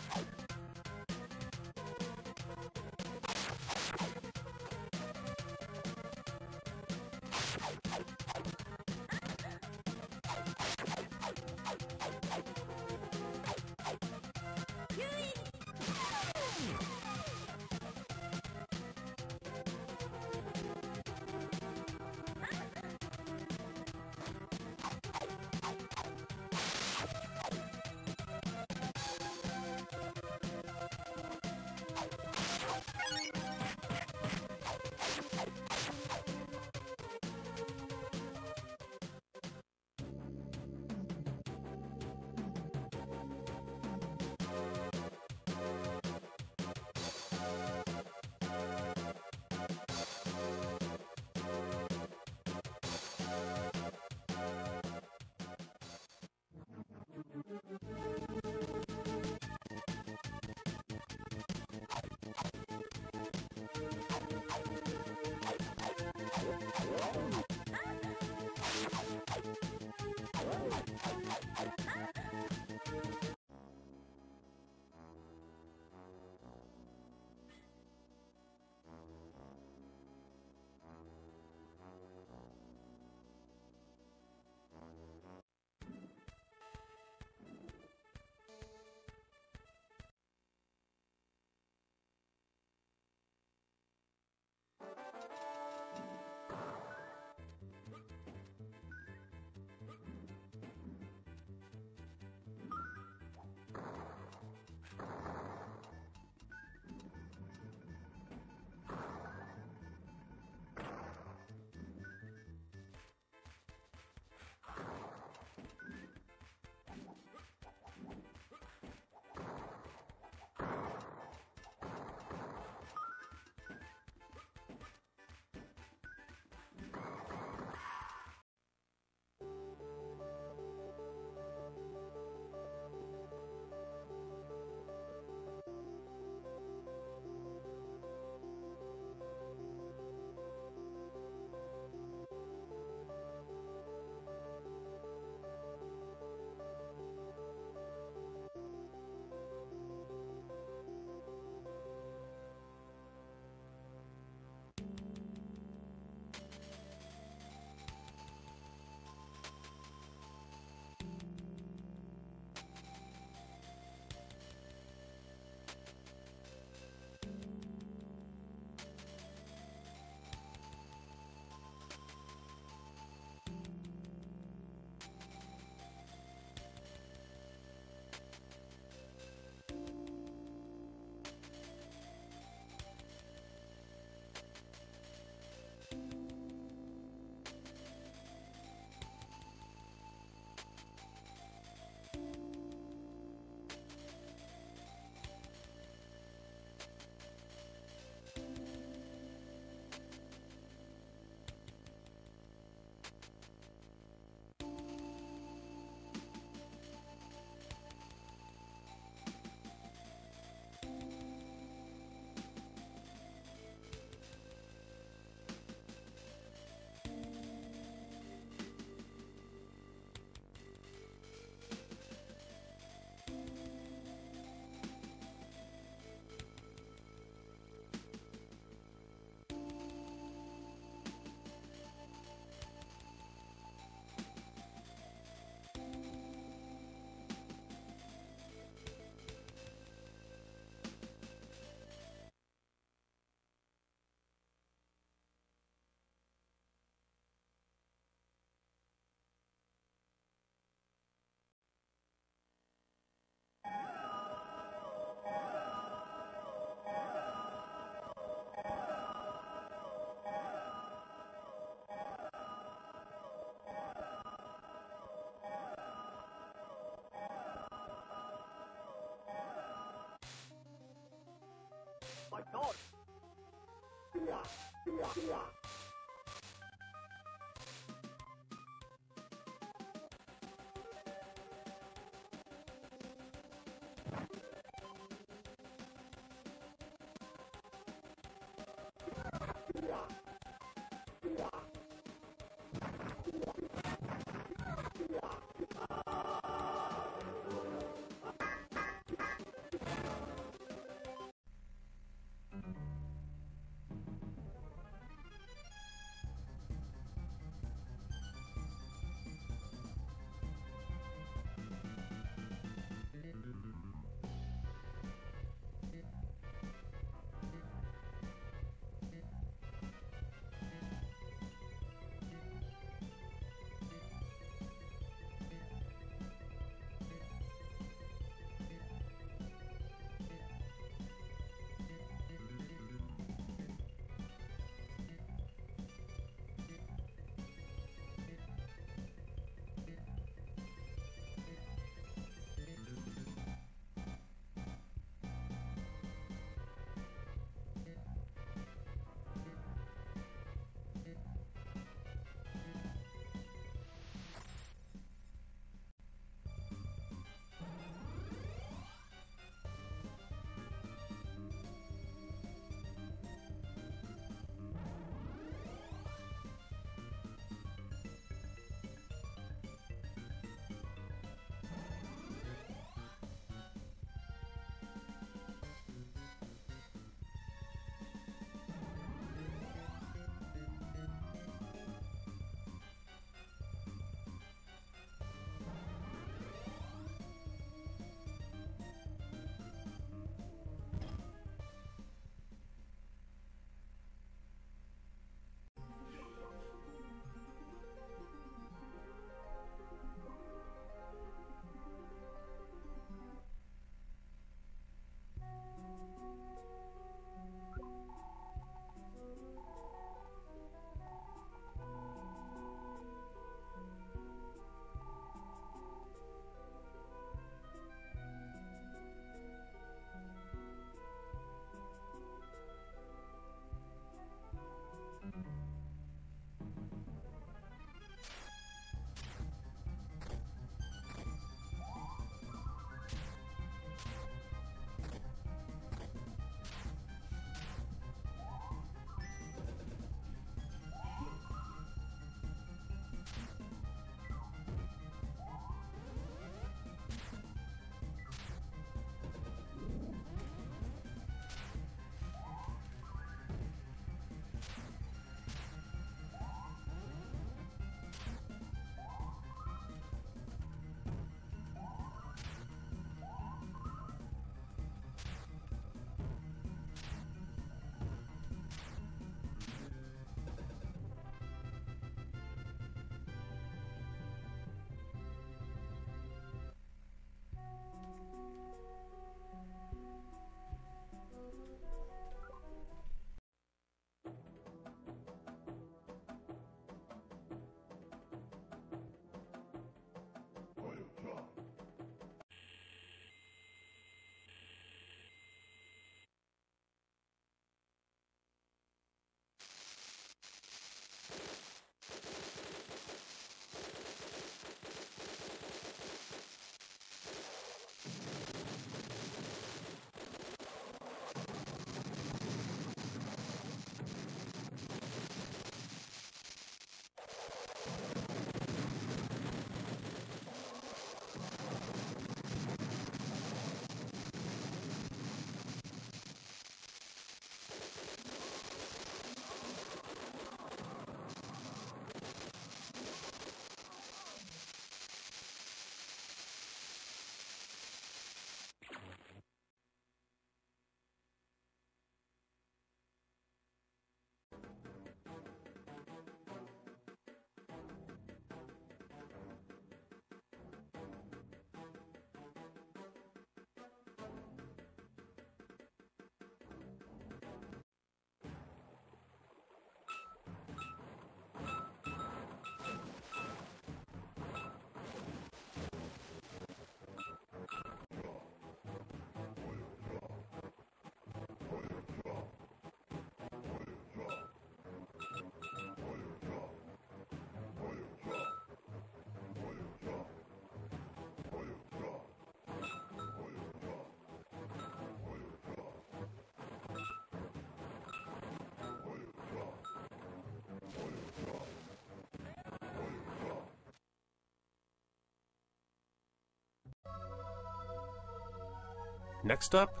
Next up,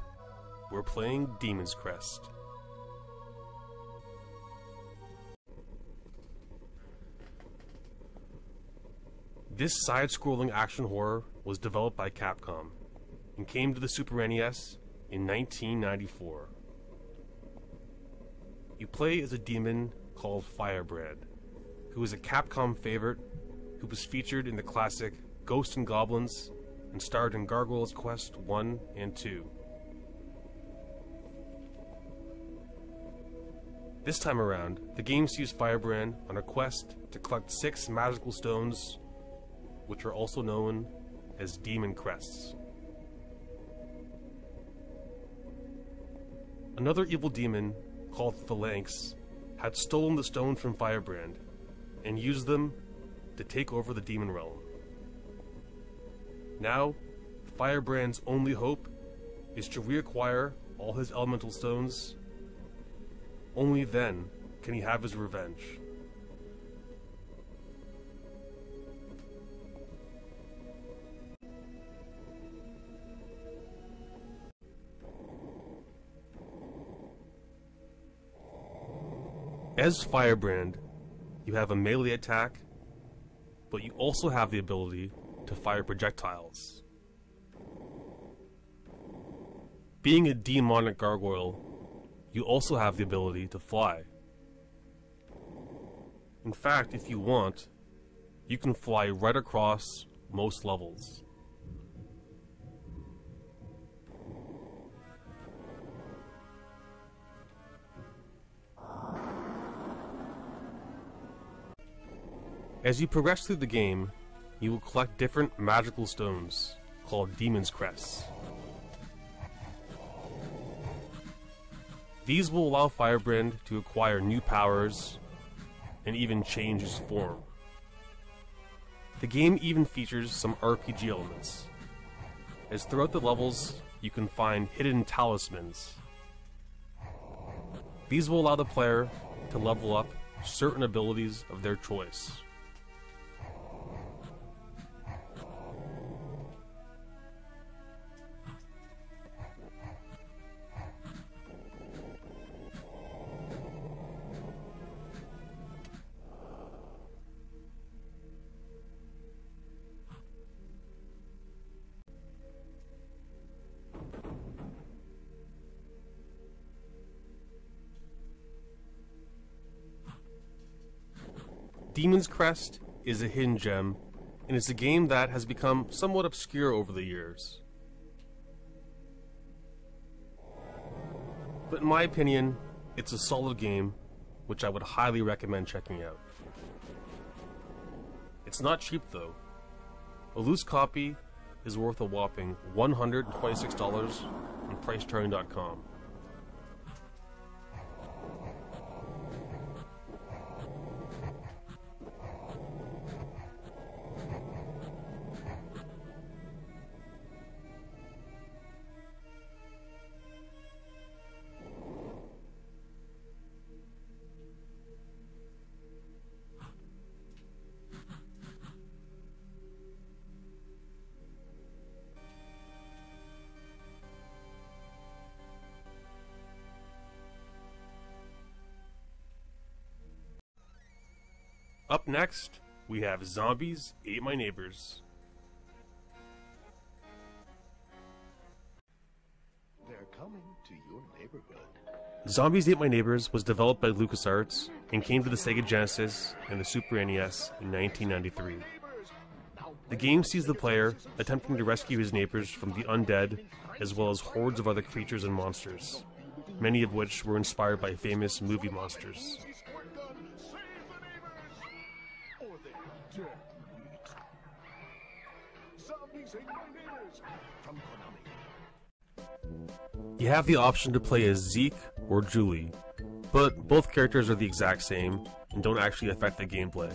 we're playing Demon's Crest. This side-scrolling action horror was developed by Capcom and came to the Super NES in 1994. You play as a demon called Firebrand, who is a Capcom favorite who was featured in the classic Ghosts and Goblins and starred in Gargoyle's Quest 1 and 2. This time around, the game sees Firebrand on a quest to collect 6 magical stones, which are also known as Demon Crests. Another evil demon, called Phalanx, had stolen the stones from Firebrand and used them to take over the demon realm. Now, Firebrand's only hope is to reacquire all his elemental stones. Only then can he have his revenge. As Firebrand, you have a melee attack, but you also have the ability to fire projectiles. Being a demonic gargoyle, you also have the ability to fly. In fact, if you want, you can fly right across most levels. As you progress through the game, you will collect different magical stones, called Demon's Crests. These will allow Firebrand to acquire new powers, and even change his form. The game even features some RPG elements, as throughout the levels you can find hidden talismans. These will allow the player to level up certain abilities of their choice. Demon's Crest is a hidden gem, and it's a game that has become somewhat obscure over the years. But in my opinion, it's a solid game, which I would highly recommend checking out. It's not cheap though. A loose copy is worth a whopping $126 on Priceturning.com. Up next, we have Zombies Ate My Neighbors. They're coming to your neighborhood. Zombies Ate My Neighbors was developed by LucasArts and came to the Sega Genesis and the Super NES in 1993. The game sees the player attempting to rescue his neighbors from the undead, as well as hordes of other creatures and monsters, many of which were inspired by famous movie monsters. You have the option to play as Zeke or Julie, but both characters are the exact same and don't actually affect the gameplay.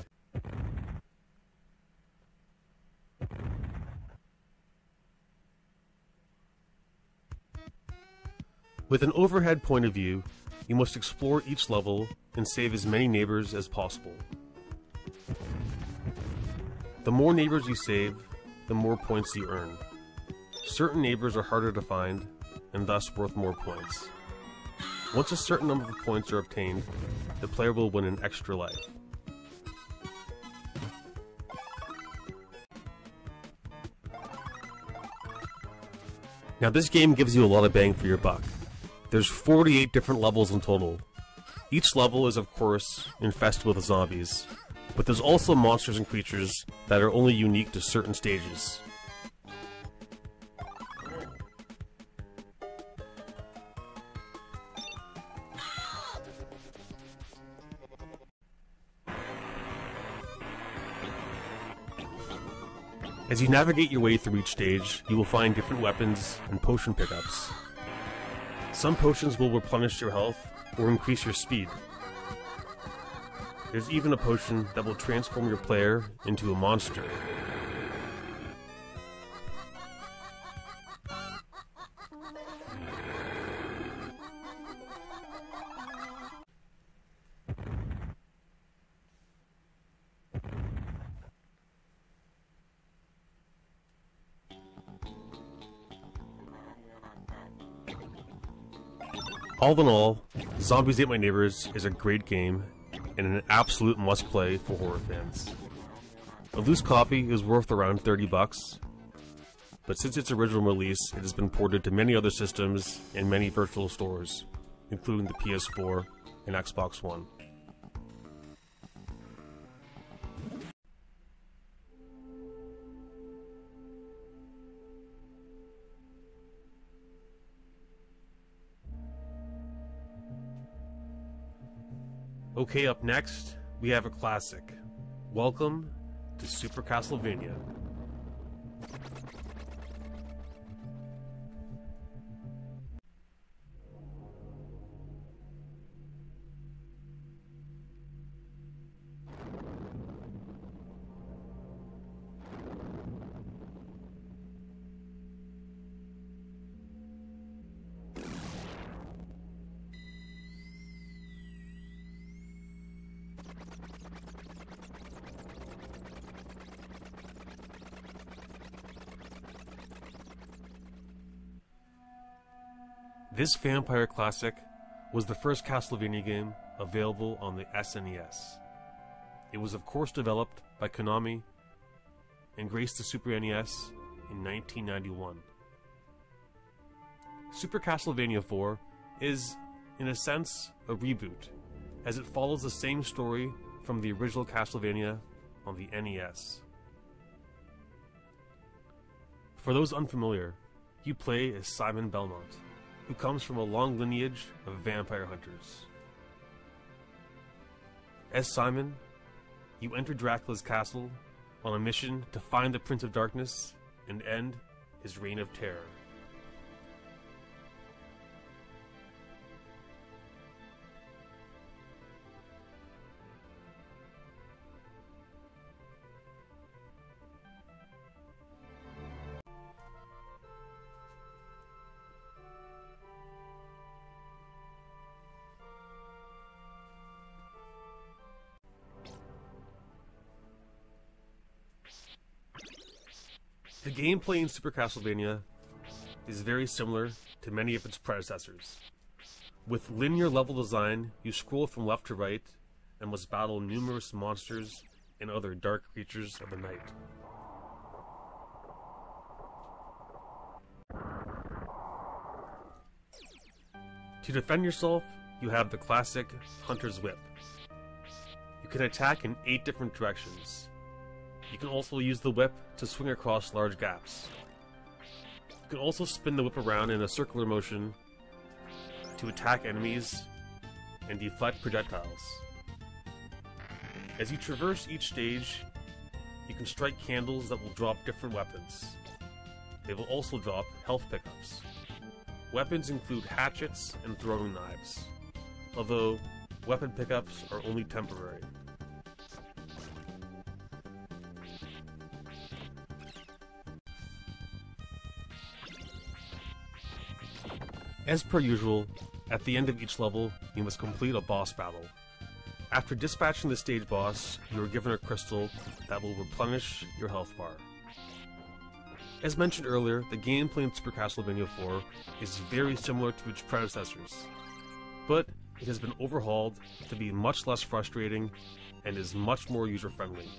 With an overhead point of view, you must explore each level and save as many neighbors as possible. The more neighbors you save, the more points you earn. Certain neighbors are harder to find, and thus worth more points. Once a certain number of points are obtained, the player will win an extra life. Now this game gives you a lot of bang for your buck. There's 48 different levels in total. Each level is of course infested with zombies, but there's also monsters and creatures that are only unique to certain stages. As you navigate your way through each stage, you will find different weapons and potion pickups. Some potions will replenish your health or increase your speed. There's even a potion that will transform your player into a monster. All in all, Zombies Ate My Neighbors is a great game and an absolute must-play for horror fans. A loose copy is worth around $30, but since its original release, it has been ported to many other systems and many virtual stores, including the PS4 and Xbox One. Okay, up next, we have a classic. Welcome to Super Castlevania. This vampire classic was the first Castlevania game available on the SNES. It was of course developed by Konami and graced the Super NES in 1991. Super Castlevania 4 is, in a sense, a reboot, as it follows the same story from the original Castlevania on the NES. For those unfamiliar, you play as Simon Belmont, who comes from a long lineage of vampire hunters. As Simon, you enter Dracula's castle on a mission to find the Prince of Darkness and end his reign of terror. The gameplay in Super Castlevania is very similar to many of its predecessors. With linear level design, you scroll from left to right and must battle numerous monsters and other dark creatures of the night. To defend yourself, you have the classic Hunter's Whip. You can attack in 8 different directions. You can also use the whip to swing across large gaps. You can also spin the whip around in a circular motion to attack enemies and deflect projectiles. As you traverse each stage, you can strike candles that will drop different weapons. They will also drop health pickups. Weapons include hatchets and throwing knives, although weapon pickups are only temporary. As per usual, at the end of each level, you must complete a boss battle. After dispatching the stage boss, you are given a crystal that will replenish your health bar. As mentioned earlier, the gameplay in Super Castlevania 4 is very similar to its predecessors, but it has been overhauled to be much less frustrating and is much more user-friendly.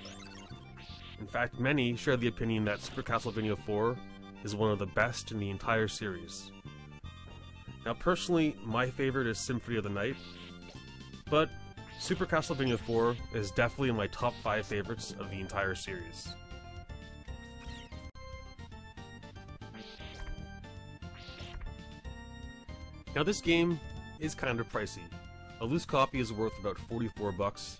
In fact, many share the opinion that Super Castlevania 4 is one of the best in the entire series. Now personally, my favorite is Symphony of the Night, but Super Castlevania 4 is definitely in my top 5 favorites of the entire series. Now this game is kind of pricey. A loose copy is worth about $44,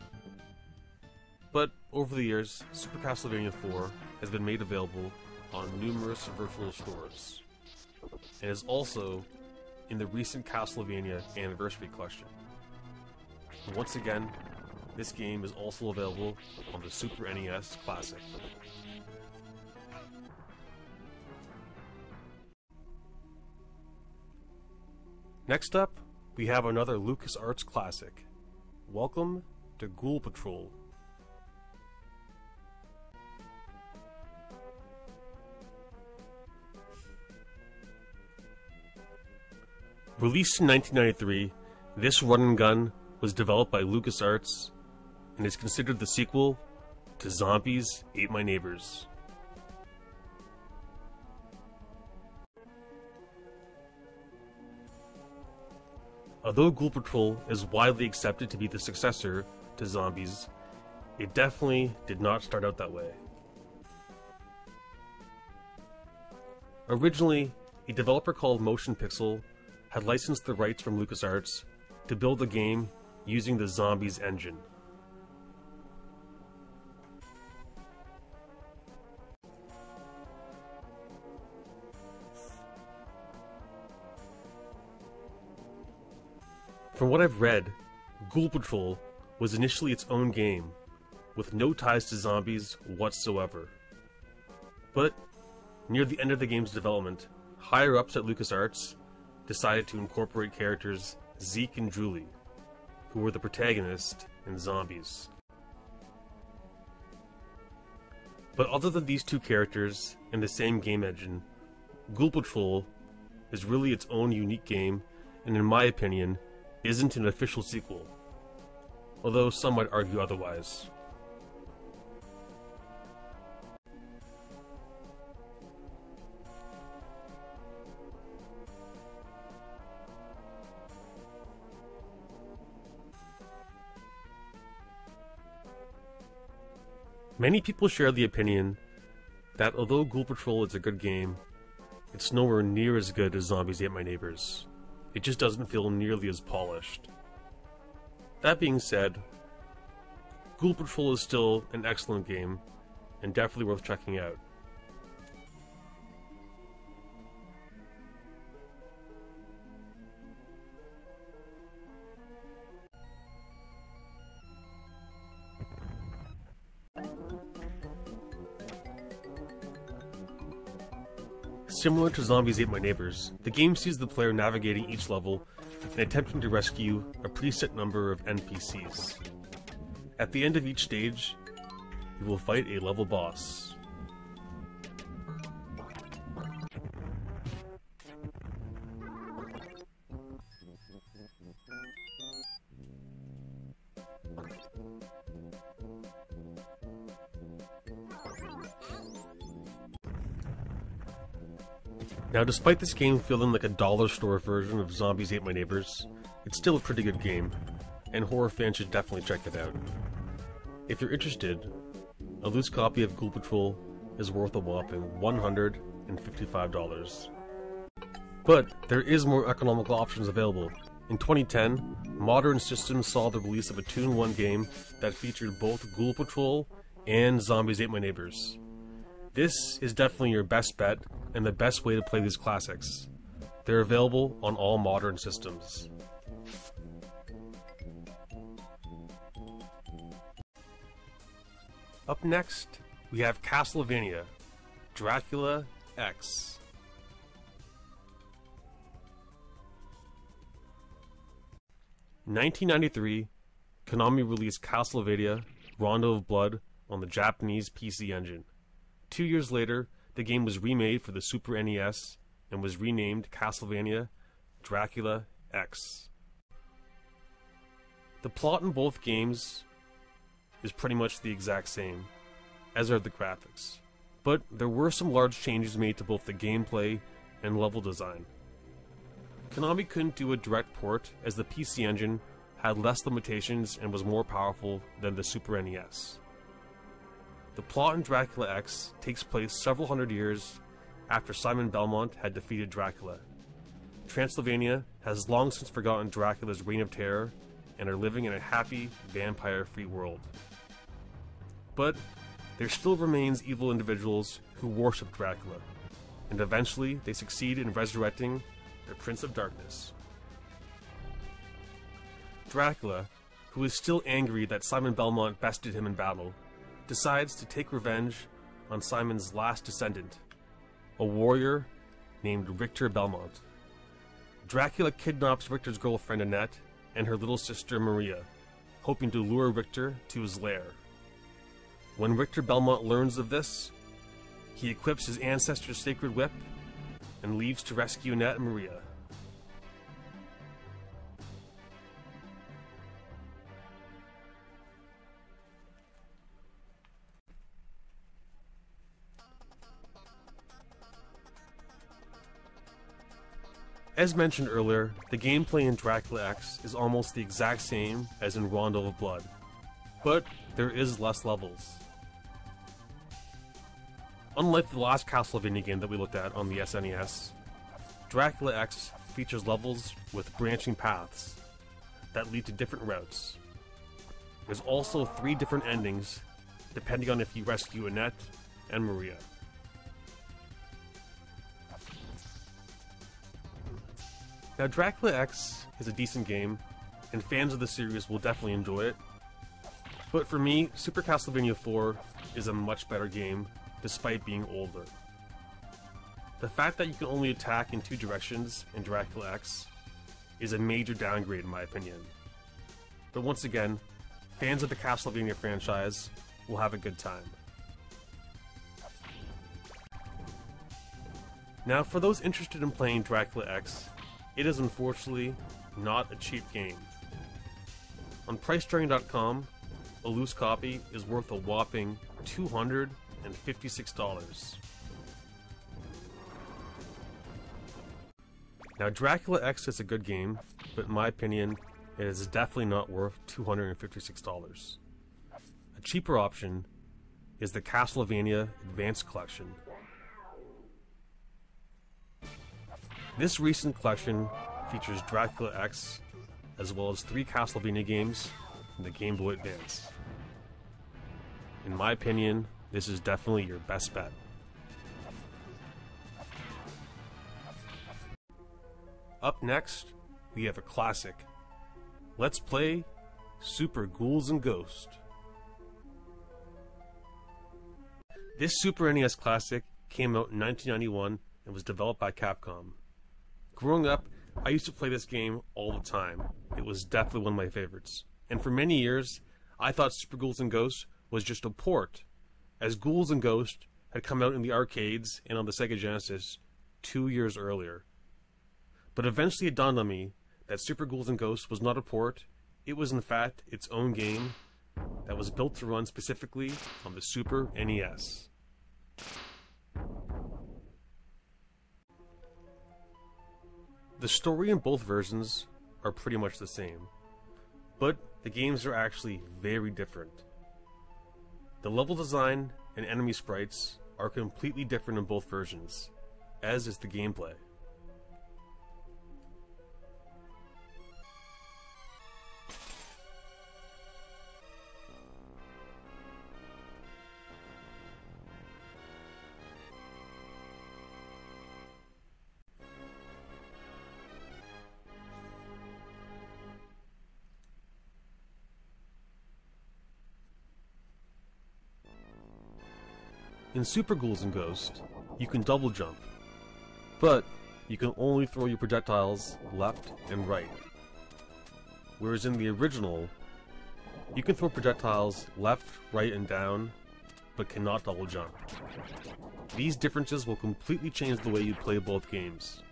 but over the years, Super Castlevania 4 has been made available on numerous virtual stores, and is also in the recent Castlevania Anniversary Collection. And once again, this game is also available on the Super NES Classic. Next up, we have another LucasArts classic. Welcome to Ghoul Patrol. Released in 1993, this run-and-gun was developed by LucasArts and is considered the sequel to Zombies Ate My Neighbors. Although Ghoul Patrol is widely accepted to be the successor to Zombies, it definitely did not start out that way. Originally, a developer called Motion Pixel had licensed the rights from LucasArts to build the game using the Zombies engine. From what I've read, Ghoul Patrol was initially its own game, with no ties to zombies whatsoever. But near the end of the game's development, higher-ups at LucasArts decided to incorporate characters Zeke and Julie, who were the protagonists in Zombies. But other than these two characters and the same game engine, Ghoul Patrol is really its own unique game, and in my opinion, isn't an official sequel, although some might argue otherwise. Many people share the opinion that although Ghoul Patrol is a good game, it's nowhere near as good as Zombies Ate My Neighbors. It just doesn't feel nearly as polished. That being said, Ghoul Patrol is still an excellent game, and definitely worth checking out. Similar to Zombies Ate My Neighbors, the game sees the player navigating each level and attempting to rescue a preset number of NPCs. At the end of each stage, you will fight a level boss. Now, despite this game feeling like a dollar store version of Zombies Ate My Neighbors, it's still a pretty good game, and horror fans should definitely check it out. If you're interested, a loose copy of Ghoul Patrol is worth a whopping $155. But there is more economical options available. In 2010, Modern Systems saw the release of a 2-in-1 game that featured both Ghoul Patrol and Zombies Ate My Neighbors. This is definitely your best bet and the best way to play these classics. They're available on all modern systems. Up next, we have Castlevania, Dracula X. In 1993, Konami released Castlevania, Rondo of Blood on the Japanese PC Engine. 2 years later, the game was remade for the Super NES and was renamed Castlevania Dracula X. The plot in both games is pretty much the exact same, as are the graphics, but there were some large changes made to both the gameplay and level design. Konami couldn't do a direct port as the PC Engine had less limitations and was more powerful than the Super NES. The plot in Dracula X takes place several hundred years after Simon Belmont had defeated Dracula. Transylvania has long since forgotten Dracula's reign of terror and are living in a happy, vampire-free world. But there still remains evil individuals who worship Dracula, and eventually they succeed in resurrecting the Prince of Darkness. Dracula, who is still angry that Simon Belmont bested him in battle, decides to take revenge on Simon's last descendant, a warrior named Richter Belmont. Dracula kidnaps Richter's girlfriend Annette and her little sister Maria, hoping to lure Richter to his lair. When Richter Belmont learns of this, he equips his ancestor's sacred whip and leaves to rescue Annette and Maria. As mentioned earlier, the gameplay in Dracula X is almost the exact same as in Rondo of Blood, but there is less levels. Unlike the last Castlevania game that we looked at on the SNES, Dracula X features levels with branching paths that lead to different routes. There's also 3 different endings depending on if you rescue Annette and Maria. Now, Dracula X is a decent game, and fans of the series will definitely enjoy it. But for me, Super Castlevania 4 is a much better game, despite being older. The fact that you can only attack in 2 directions in Dracula X is a major downgrade in my opinion. But once again, fans of the Castlevania franchise will have a good time. Now, for those interested in playing Dracula X, it is unfortunately not a cheap game. On PriceStarting.com, a loose copy is worth a whopping $256. Now, Dracula X is a good game, but in my opinion, it is definitely not worth $256. A cheaper option is the Castlevania Advanced Collection. This recent collection features Dracula X, as well as 3 Castlevania games from the Game Boy Advance. In my opinion, this is definitely your best bet. Up next, we have a classic. Let's play Super Ghouls and Ghosts. This Super NES classic came out in 1991 and was developed by Capcom. Growing up, I used to play this game all the time. It was definitely one of my favorites. And for many years, I thought Super Ghouls and Ghosts was just a port, as Ghouls and Ghosts had come out in the arcades and on the Sega Genesis 2 years earlier. But eventually it dawned on me that Super Ghouls and Ghosts was not a port, it was in fact its own game that was built to run specifically on the Super NES. The story in both versions are pretty much the same, but the games are actually very different. The level design and enemy sprites are completely different in both versions, as is the gameplay. In Super Ghouls and Ghosts, you can double jump, but you can only throw your projectiles left and right. Whereas in the original, you can throw projectiles left, right, and down, but cannot double jump. These differences will completely change the way you play both games.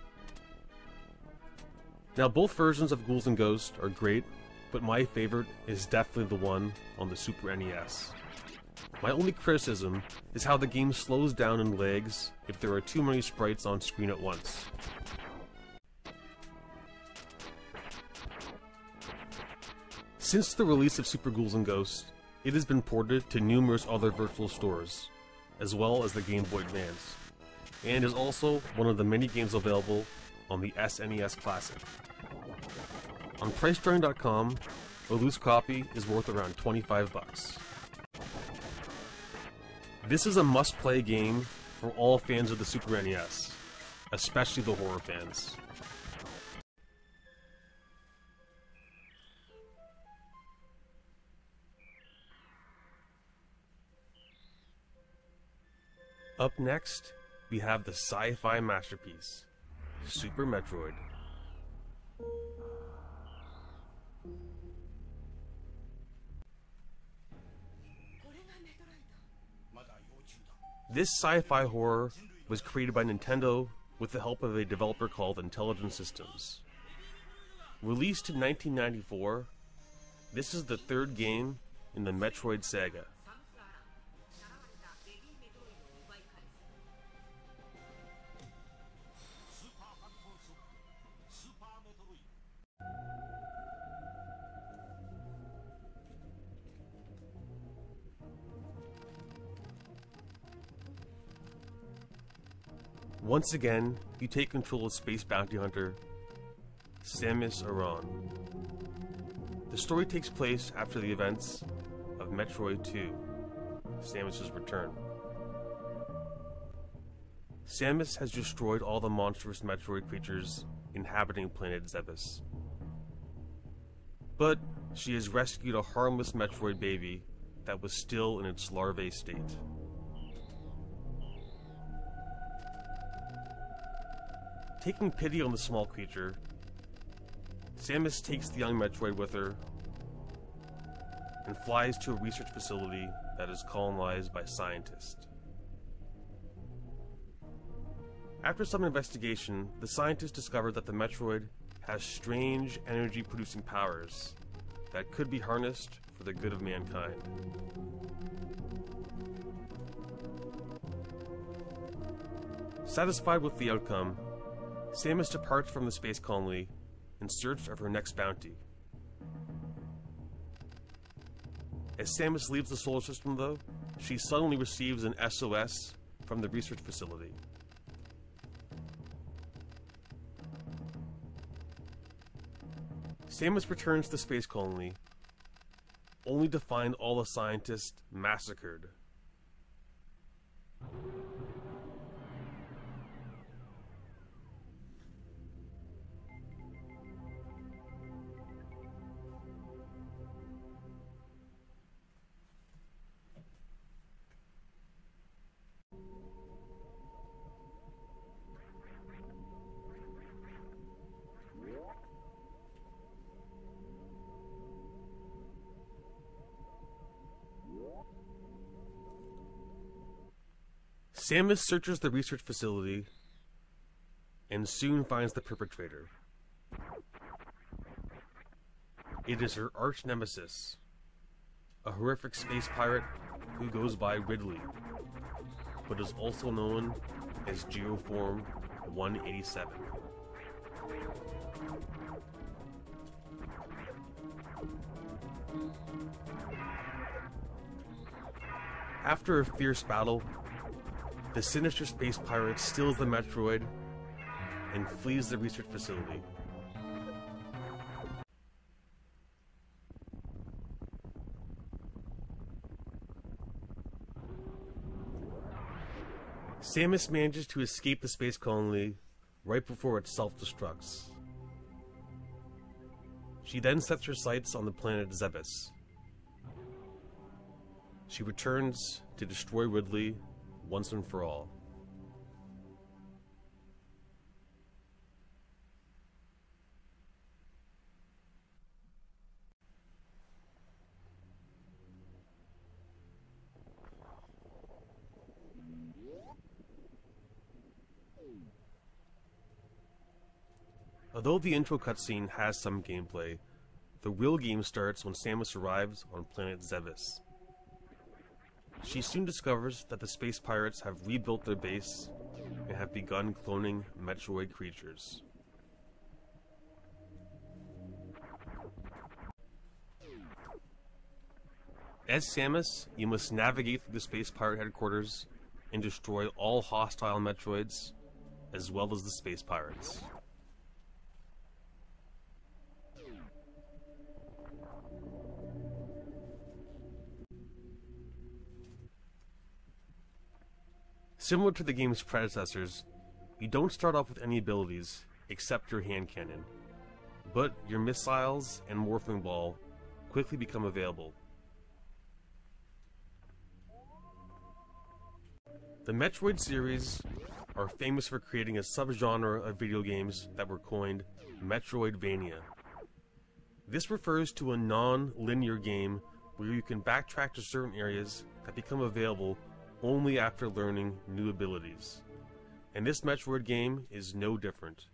Now, both versions of Ghouls and Ghosts are great, but my favorite is definitely the one on the Super NES. My only criticism is how the game slows down and lags if there are too many sprites on screen at once. Since the release of Super Ghouls and Ghosts, it has been ported to numerous other virtual stores, as well as the Game Boy Advance, and is also one of the many games available on the SNES Classic. On PriceDrawing.com, a loose copy is worth around $25. This is a must-play game for all fans of the Super NES, especially the horror fans. Up next, we have the sci-fi masterpiece, Super Metroid. This sci-fi horror was created by Nintendo with the help of a developer called Intelligent Systems. Released in 1994, this is the third game in the Metroid saga. Once again, you take control of space bounty hunter Samus Aran. The story takes place after the events of Metroid 2, Samus' Return. Samus has destroyed all the monstrous Metroid creatures inhabiting planet Zebes. But she has rescued a harmless Metroid baby that was still in its larvae state. Taking pity on the small creature, Samus takes the young Metroid with her and flies to a research facility that is colonized by scientists. After some investigation, the scientists discover that the Metroid has strange energy-producing powers that could be harnessed for the good of mankind. Satisfied with the outcome, Samus departs from the space colony in search of her next bounty. As Samus leaves the solar system, though, she suddenly receives an SOS from the research facility. Samus returns to the space colony, only to find all the scientists massacred. Samus searches the research facility and soon finds the perpetrator. It is her arch nemesis, a horrific space pirate who goes by Ridley, but is also known as Geoform 187. After a fierce battle, the sinister space pirate steals the Metroid and flees the research facility. Samus manages to escape the space colony right before it self-destructs. She then sets her sights on the planet Zebes. She returns to destroy Ridley once and for all. Although the intro cutscene has some gameplay, the real game starts when Samus arrives on planet Zevis. She soon discovers that the space pirates have rebuilt their base and have begun cloning Metroid creatures. As Samus, you must navigate through the space pirate headquarters and destroy all hostile Metroids, as well as the space pirates. Similar to the game's predecessors, you don't start off with any abilities except your hand cannon, but your missiles and morphing ball quickly become available. The Metroid series are famous for creating a subgenre of video games that were coined Metroidvania. This refers to a non-linear game where you can backtrack to certain areas that become available only after learning new abilities. And this Metroid game is no different.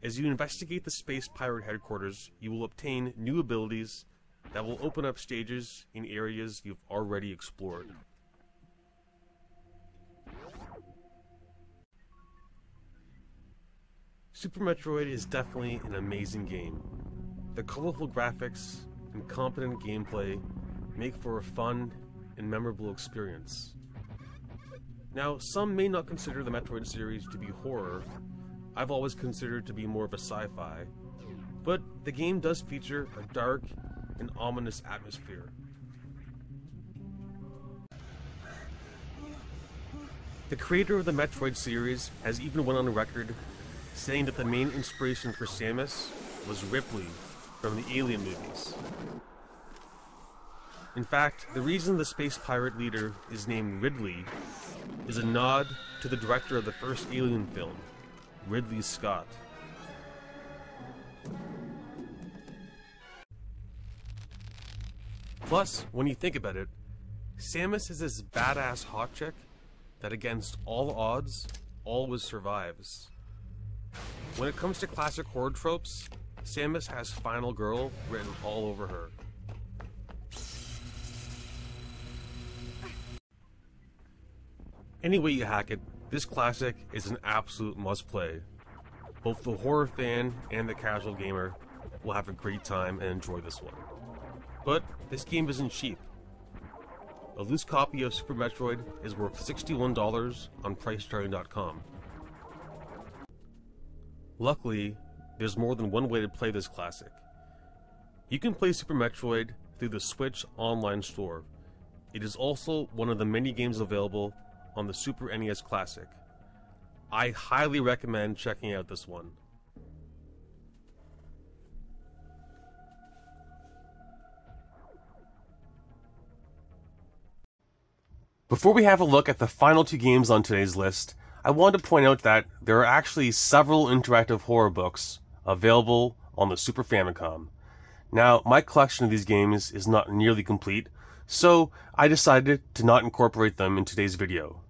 As you investigate the space pirate headquarters, you will obtain new abilities that will open up stages in areas you've already explored. Super Metroid is definitely an amazing game. The colorful graphics and competent gameplay make for a fun and memorable experience. Now, some may not consider the Metroid series to be horror. I've always considered it to be more of a sci-fi, but the game does feature a dark and ominous atmosphere. The creator of the Metroid series has even went on record saying that the main inspiration for Samus was Ripley from the Alien movies. In fact, the reason the space pirate leader is named Ridley is a nod to the director of the first Alien film, Ridley Scott. Plus, when you think about it, Samus is this badass hot chick that against all odds, always survives. When it comes to classic horror tropes, Samus has Final Girl written all over her. Any way you hack it, this classic is an absolute must-play. Both the horror fan and the casual gamer will have a great time and enjoy this one. But this game isn't cheap. A loose copy of Super Metroid is worth $61 on PriceCharting.com. Luckily, there's more than one way to play this classic. You can play Super Metroid through the Switch online store. It is also one of the many games available on the Super NES Classic. I highly recommend checking out this one. Before we have a look at the final two games on today's list, I want to point out that there are actually several interactive horror books available on the Super Famicom. Now, my collection of these games is not nearly complete, so I decided to not incorporate them in today's video.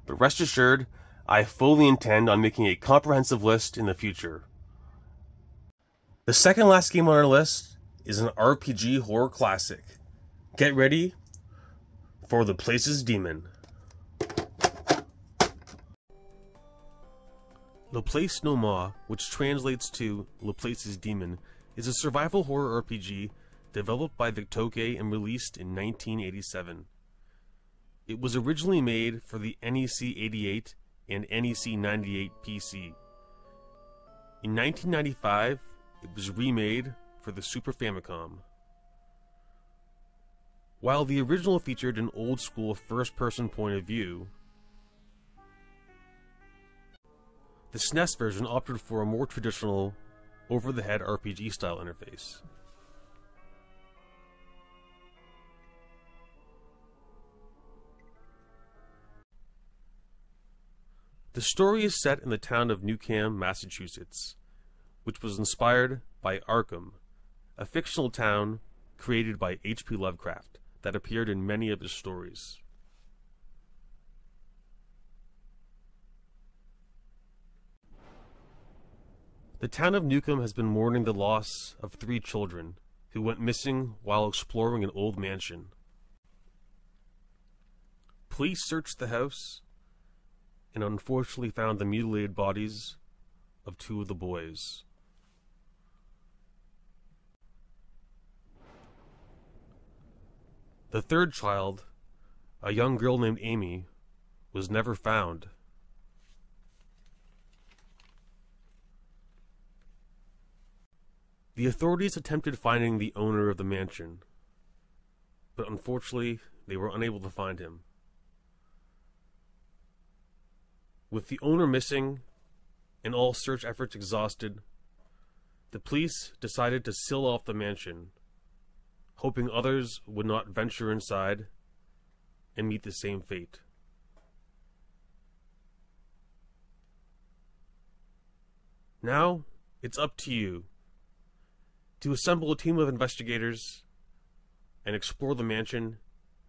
But rest assured, I fully intend on making a comprehensive list in the future. The second last game on our list is an RPG horror classic. Get ready for The Place's Demon. Le Place No More, which translates to Le Place's Demon, is a survival horror RPG developed by Victoke and released in 1987. It was originally made for the NEC 88 and NEC 98 PC. In 1995, it was remade for the Super Famicom. While the original featured an old-school first-person point of view, the SNES version opted for a more traditional, over-the-head RPG-style interface. The story is set in the town of Newcam, Massachusetts, which was inspired by Arkham, a fictional town created by H.P. Lovecraft that appeared in many of his stories. The town of Newcomb has been mourning the loss of 3 children who went missing while exploring an old mansion. Police searched the house and unfortunately found the mutilated bodies of 2 of the boys. The 3rd child, a young girl named Amy, was never found. The authorities attempted finding the owner of the mansion, but unfortunately they were unable to find him. With the owner missing and all search efforts exhausted, the police decided to seal off the mansion, hoping others would not venture inside and meet the same fate. Now, it's up to you to assemble a team of investigators and explore the mansion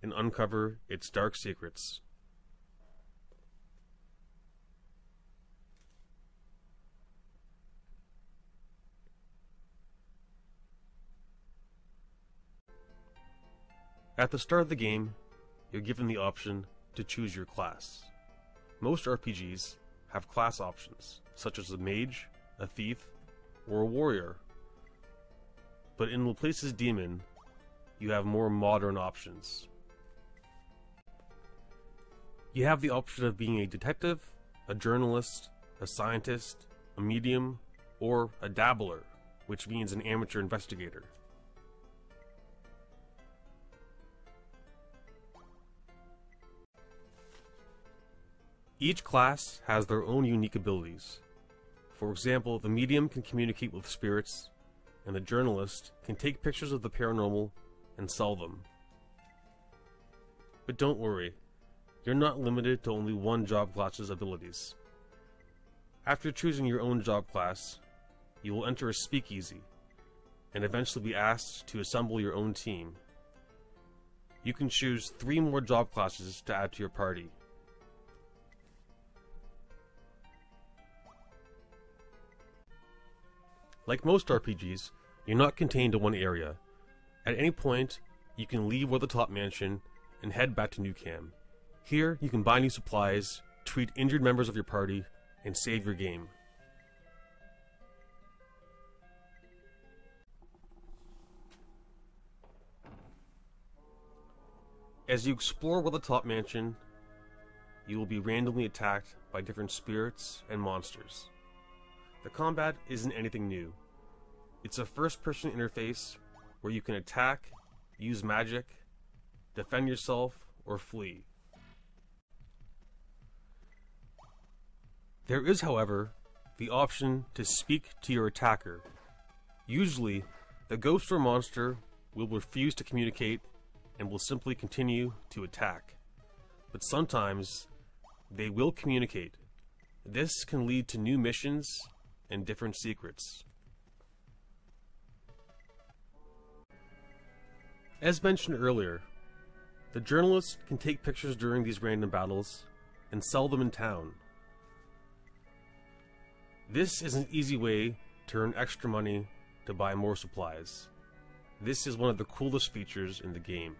and uncover its dark secrets. At the start of the game, you're given the option to choose your class. Most RPGs have class options, such as a mage, a thief, or a warrior. But in Laplace's Demon, you have more modern options. You have the option of being a detective, a journalist, a scientist, a medium, or a dabbler, which means an amateur investigator. Each class has their own unique abilities. For example, the medium can communicate with spirits, and the journalist can take pictures of the paranormal and sell them. But don't worry, you're not limited to only one job class's abilities. After choosing your own job class, you will enter a speakeasy, and eventually be asked to assemble your own team. You can choose 3 more job classes to add to your party. Like most RPGs, you're not contained to one area. At any point, you can leave Weathertop Mansion and head back to Newcam. Here, you can buy new supplies, treat injured members of your party, and save your game. As you explore Weathertop Mansion, you will be randomly attacked by different spirits and monsters. The combat isn't anything new. It's a first-person interface where you can attack, use magic, defend yourself, or flee. There is, however, the option to speak to your attacker. Usually, the ghost or monster will refuse to communicate and will simply continue to attack. But sometimes, they will communicate. This can lead to new missions and different secrets. As mentioned earlier, the journalist can take pictures during these random battles and sell them in town. This is an easy way to earn extra money to buy more supplies. This is one of the coolest features in the game.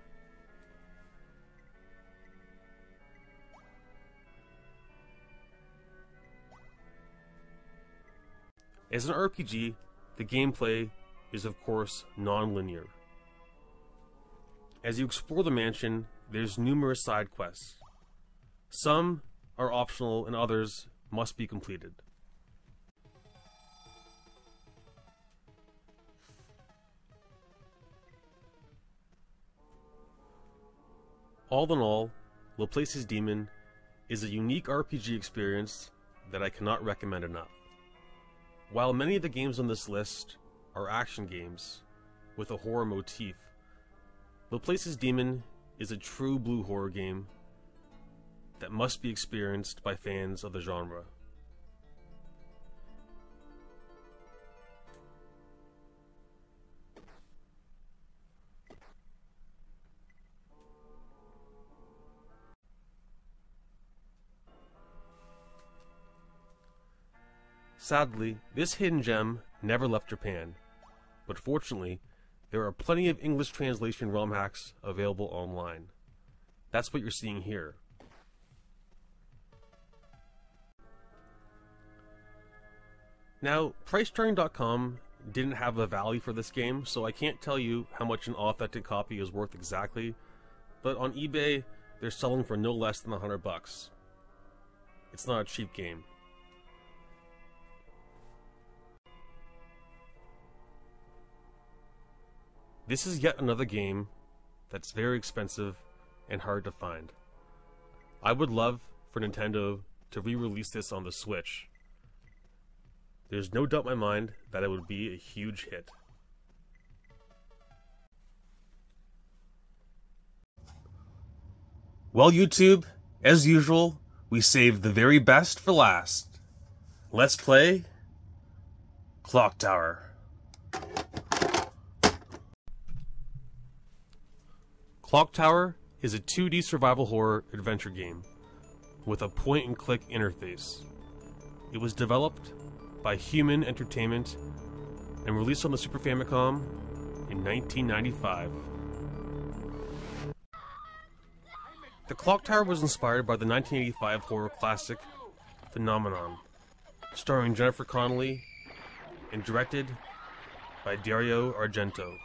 As an RPG, the gameplay is of course non-linear. As you explore the mansion, there's numerous side quests. Some are optional and others must be completed. All in all, Laplace's Demon is a unique RPG experience that I cannot recommend enough. While many of the games on this list are action games with a horror motif, Laplace's Demon is a true blue horror game that must be experienced by fans of the genre. Sadly, this hidden gem never left Japan, but fortunately, there are plenty of English translation ROM hacks available online. That's what you're seeing here. Now, PriceCharting.com didn't have a value for this game, so I can't tell you how much an authentic copy is worth exactly, but on eBay, they're selling for no less than $100. It's not a cheap game. This is yet another game that's very expensive and hard to find. I would love for Nintendo to re-release this on the Switch. There's no doubt in my mind that it would be a huge hit. Well, YouTube, as usual, we saved the very best for last. Let's play Clock Tower. Clock Tower is a 2D survival horror adventure game with a point-and-click interface. It was developed by Human Entertainment and released on the Super Famicom in 1995. The Clock Tower was inspired by the 1985 horror classic Phenomenon, starring Jennifer Connelly and directed by Dario Argento.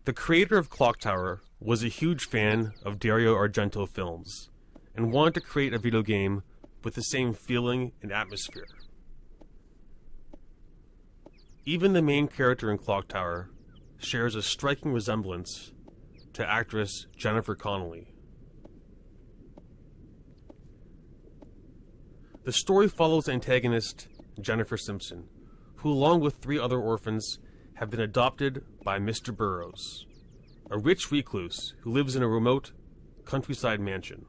The creator of Clock Tower was a huge fan of Dario Argento films and wanted to create a video game with the same feeling and atmosphere. Even the main character in Clock Tower shares a striking resemblance to actress Jennifer Connelly. The story follows antagonist Jennifer Simpson, who along with 3 other orphans have been adopted by Mr. Burroughs, a rich recluse who lives in a remote countryside mansion.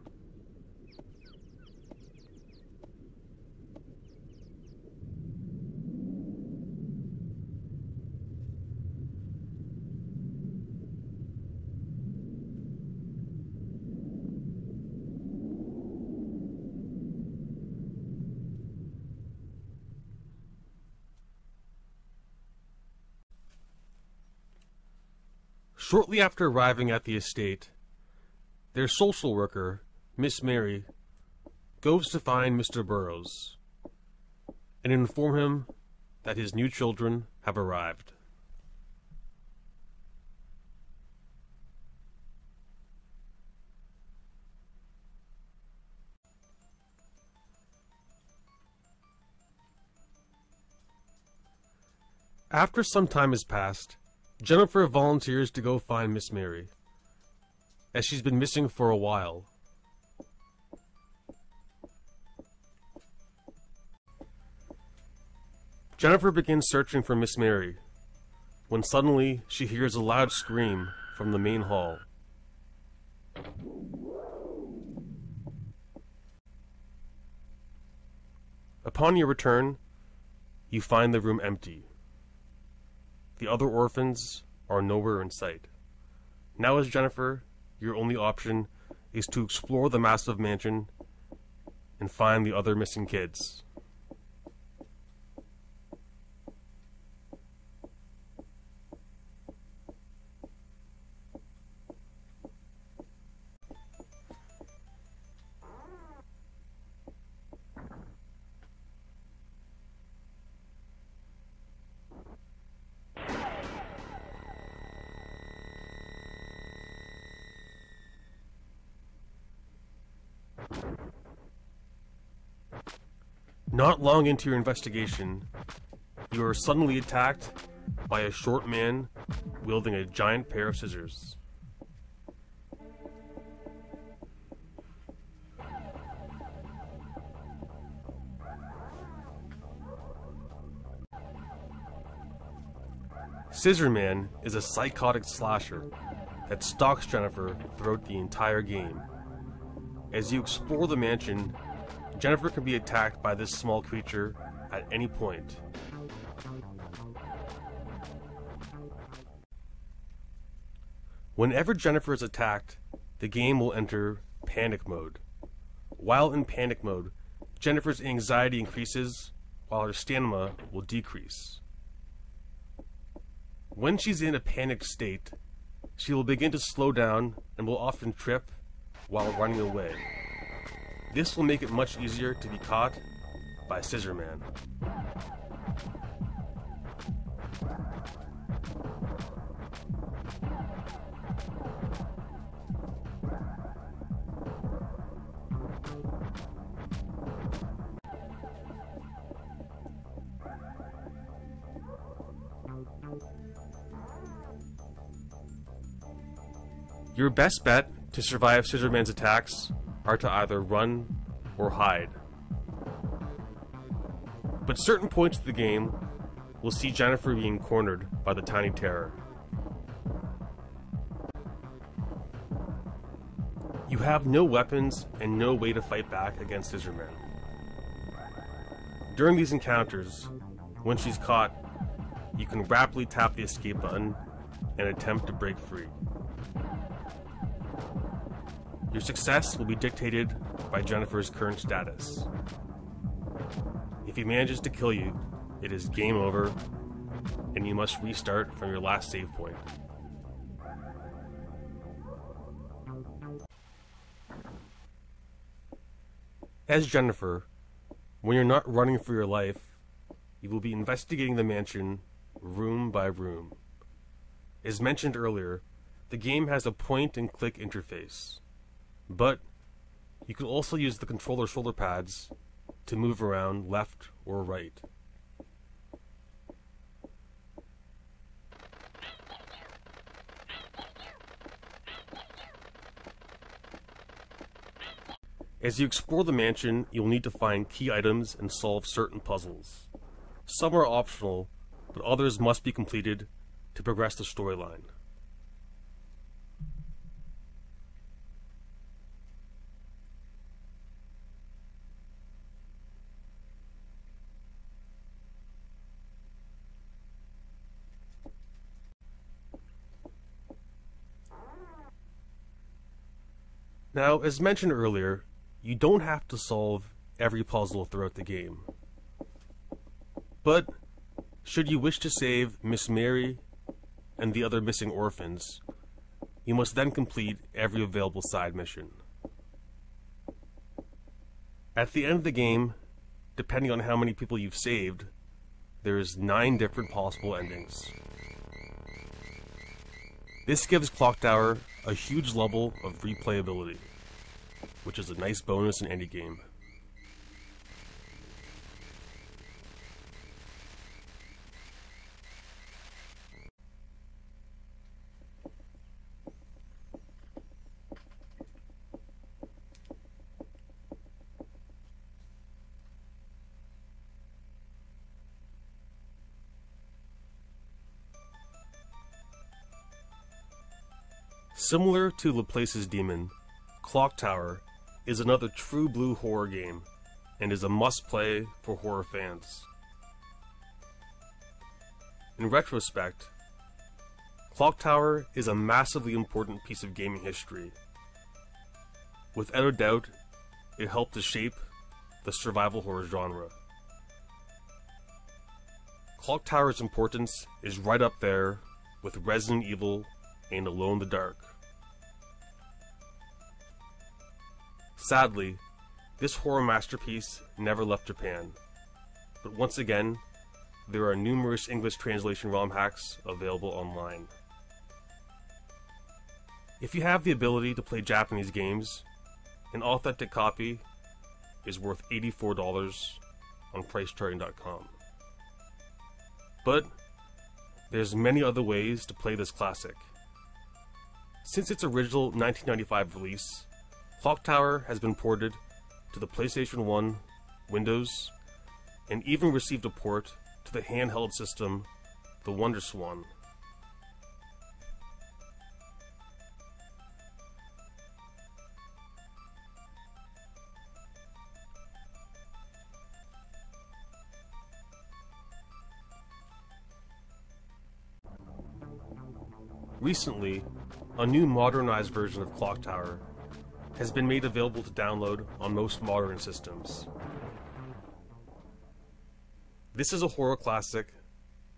Shortly after arriving at the estate, their social worker, Miss Mary, goes to find Mr. Burroughs and inform him that his new children have arrived. After some time has passed, Jennifer volunteers to go find Miss Mary, as she's been missing for a while. Jennifer begins searching for Miss Mary, when suddenly she hears a loud scream from the main hall. Upon your return, you find the room empty. The other orphans are nowhere in sight. Now as Jennifer, your only option is to explore the massive mansion and find the other missing kids. Not long into your investigation, you are suddenly attacked by a short man wielding a giant pair of scissors. Scissor Man is a psychotic slasher that stalks Jennifer throughout the entire game. As you explore the mansion, Jennifer can be attacked by this small creature at any point. Whenever Jennifer is attacked, the game will enter panic mode. While in panic mode, Jennifer's anxiety increases while her stamina will decrease. When she's in a panicked state, she will begin to slow down and will often trip while running away. This will make it much easier to be caught by Scissor Man. Your best bet to survive Scissor Man's attacks are to either run or hide. But certain points of the game will see Jennifer being cornered by the Tiny Terror. You have no weapons and no way to fight back against Scissor Man. During these encounters, when she's caught, you can rapidly tap the escape button and attempt to break free. Your success will be dictated by Jennifer's current status. If he manages to kill you, it is game over, and you must restart from your last save point. As Jennifer, when you're not running for your life, you will be investigating the mansion room by room. As mentioned earlier, the game has a point-and-click interface. But you can also use the controller shoulder pads to move around left or right. As you explore the mansion, you'll need to find key items and solve certain puzzles. Some are optional, but others must be completed to progress the storyline. Now, as mentioned earlier, you don't have to solve every puzzle throughout the game. But, should you wish to save Miss Mary and the other missing orphans, you must then complete every available side mission. At the end of the game, depending on how many people you've saved, there's 9 different possible endings. This gives Clock Tower a huge level of replayability, which is a nice bonus in any game. Similar to Laplace's Demon, Clock Tower is another true blue horror game and is a must-play for horror fans. In retrospect, Clock Tower is a massively important piece of gaming history. Without a doubt, it helped to shape the survival horror genre. Clock Tower's importance is right up there with Resident Evil and Alone in the Dark. Sadly, this horror masterpiece never left Japan, but once again, there are numerous English translation ROM hacks available online. If you have the ability to play Japanese games, an authentic copy is worth $84 on PriceCharting.com. But there's many other ways to play this classic. Since its original 1995 release, Clock Tower has been ported to the PlayStation 1, Windows, and even received a port to the handheld system, the WonderSwan. Recently, a new modernized version of Clock Tower has been made available to download on most modern systems. This is a horror classic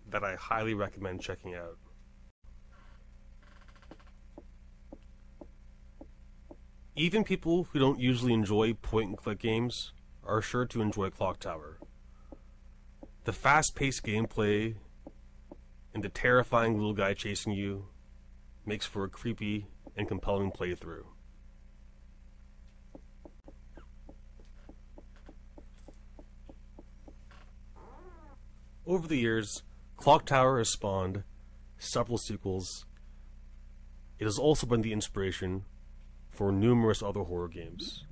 that I highly recommend checking out. Even people who don't usually enjoy point-and-click games are sure to enjoy Clock Tower. The fast-paced gameplay and the terrifying little guy chasing you makes for a creepy and compelling playthrough. Over the years, Clock Tower has spawned several sequels. It has also been the inspiration for numerous other horror games.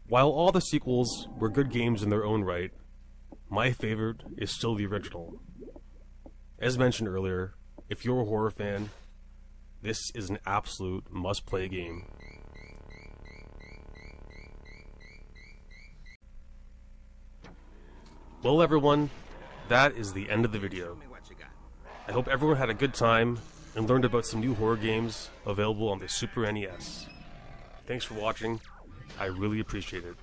While all the sequels were good games in their own right, my favorite is still the original. As mentioned earlier, if you're a horror fan, this is an absolute must-play game. Well everyone, that is the end of the video. I hope everyone had a good time and learned about some new horror games available on the Super NES. Thanks for watching, I really appreciate it.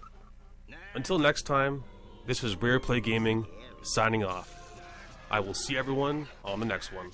Until next time, this is Rare Play Gaming, signing off. I will see everyone on the next one.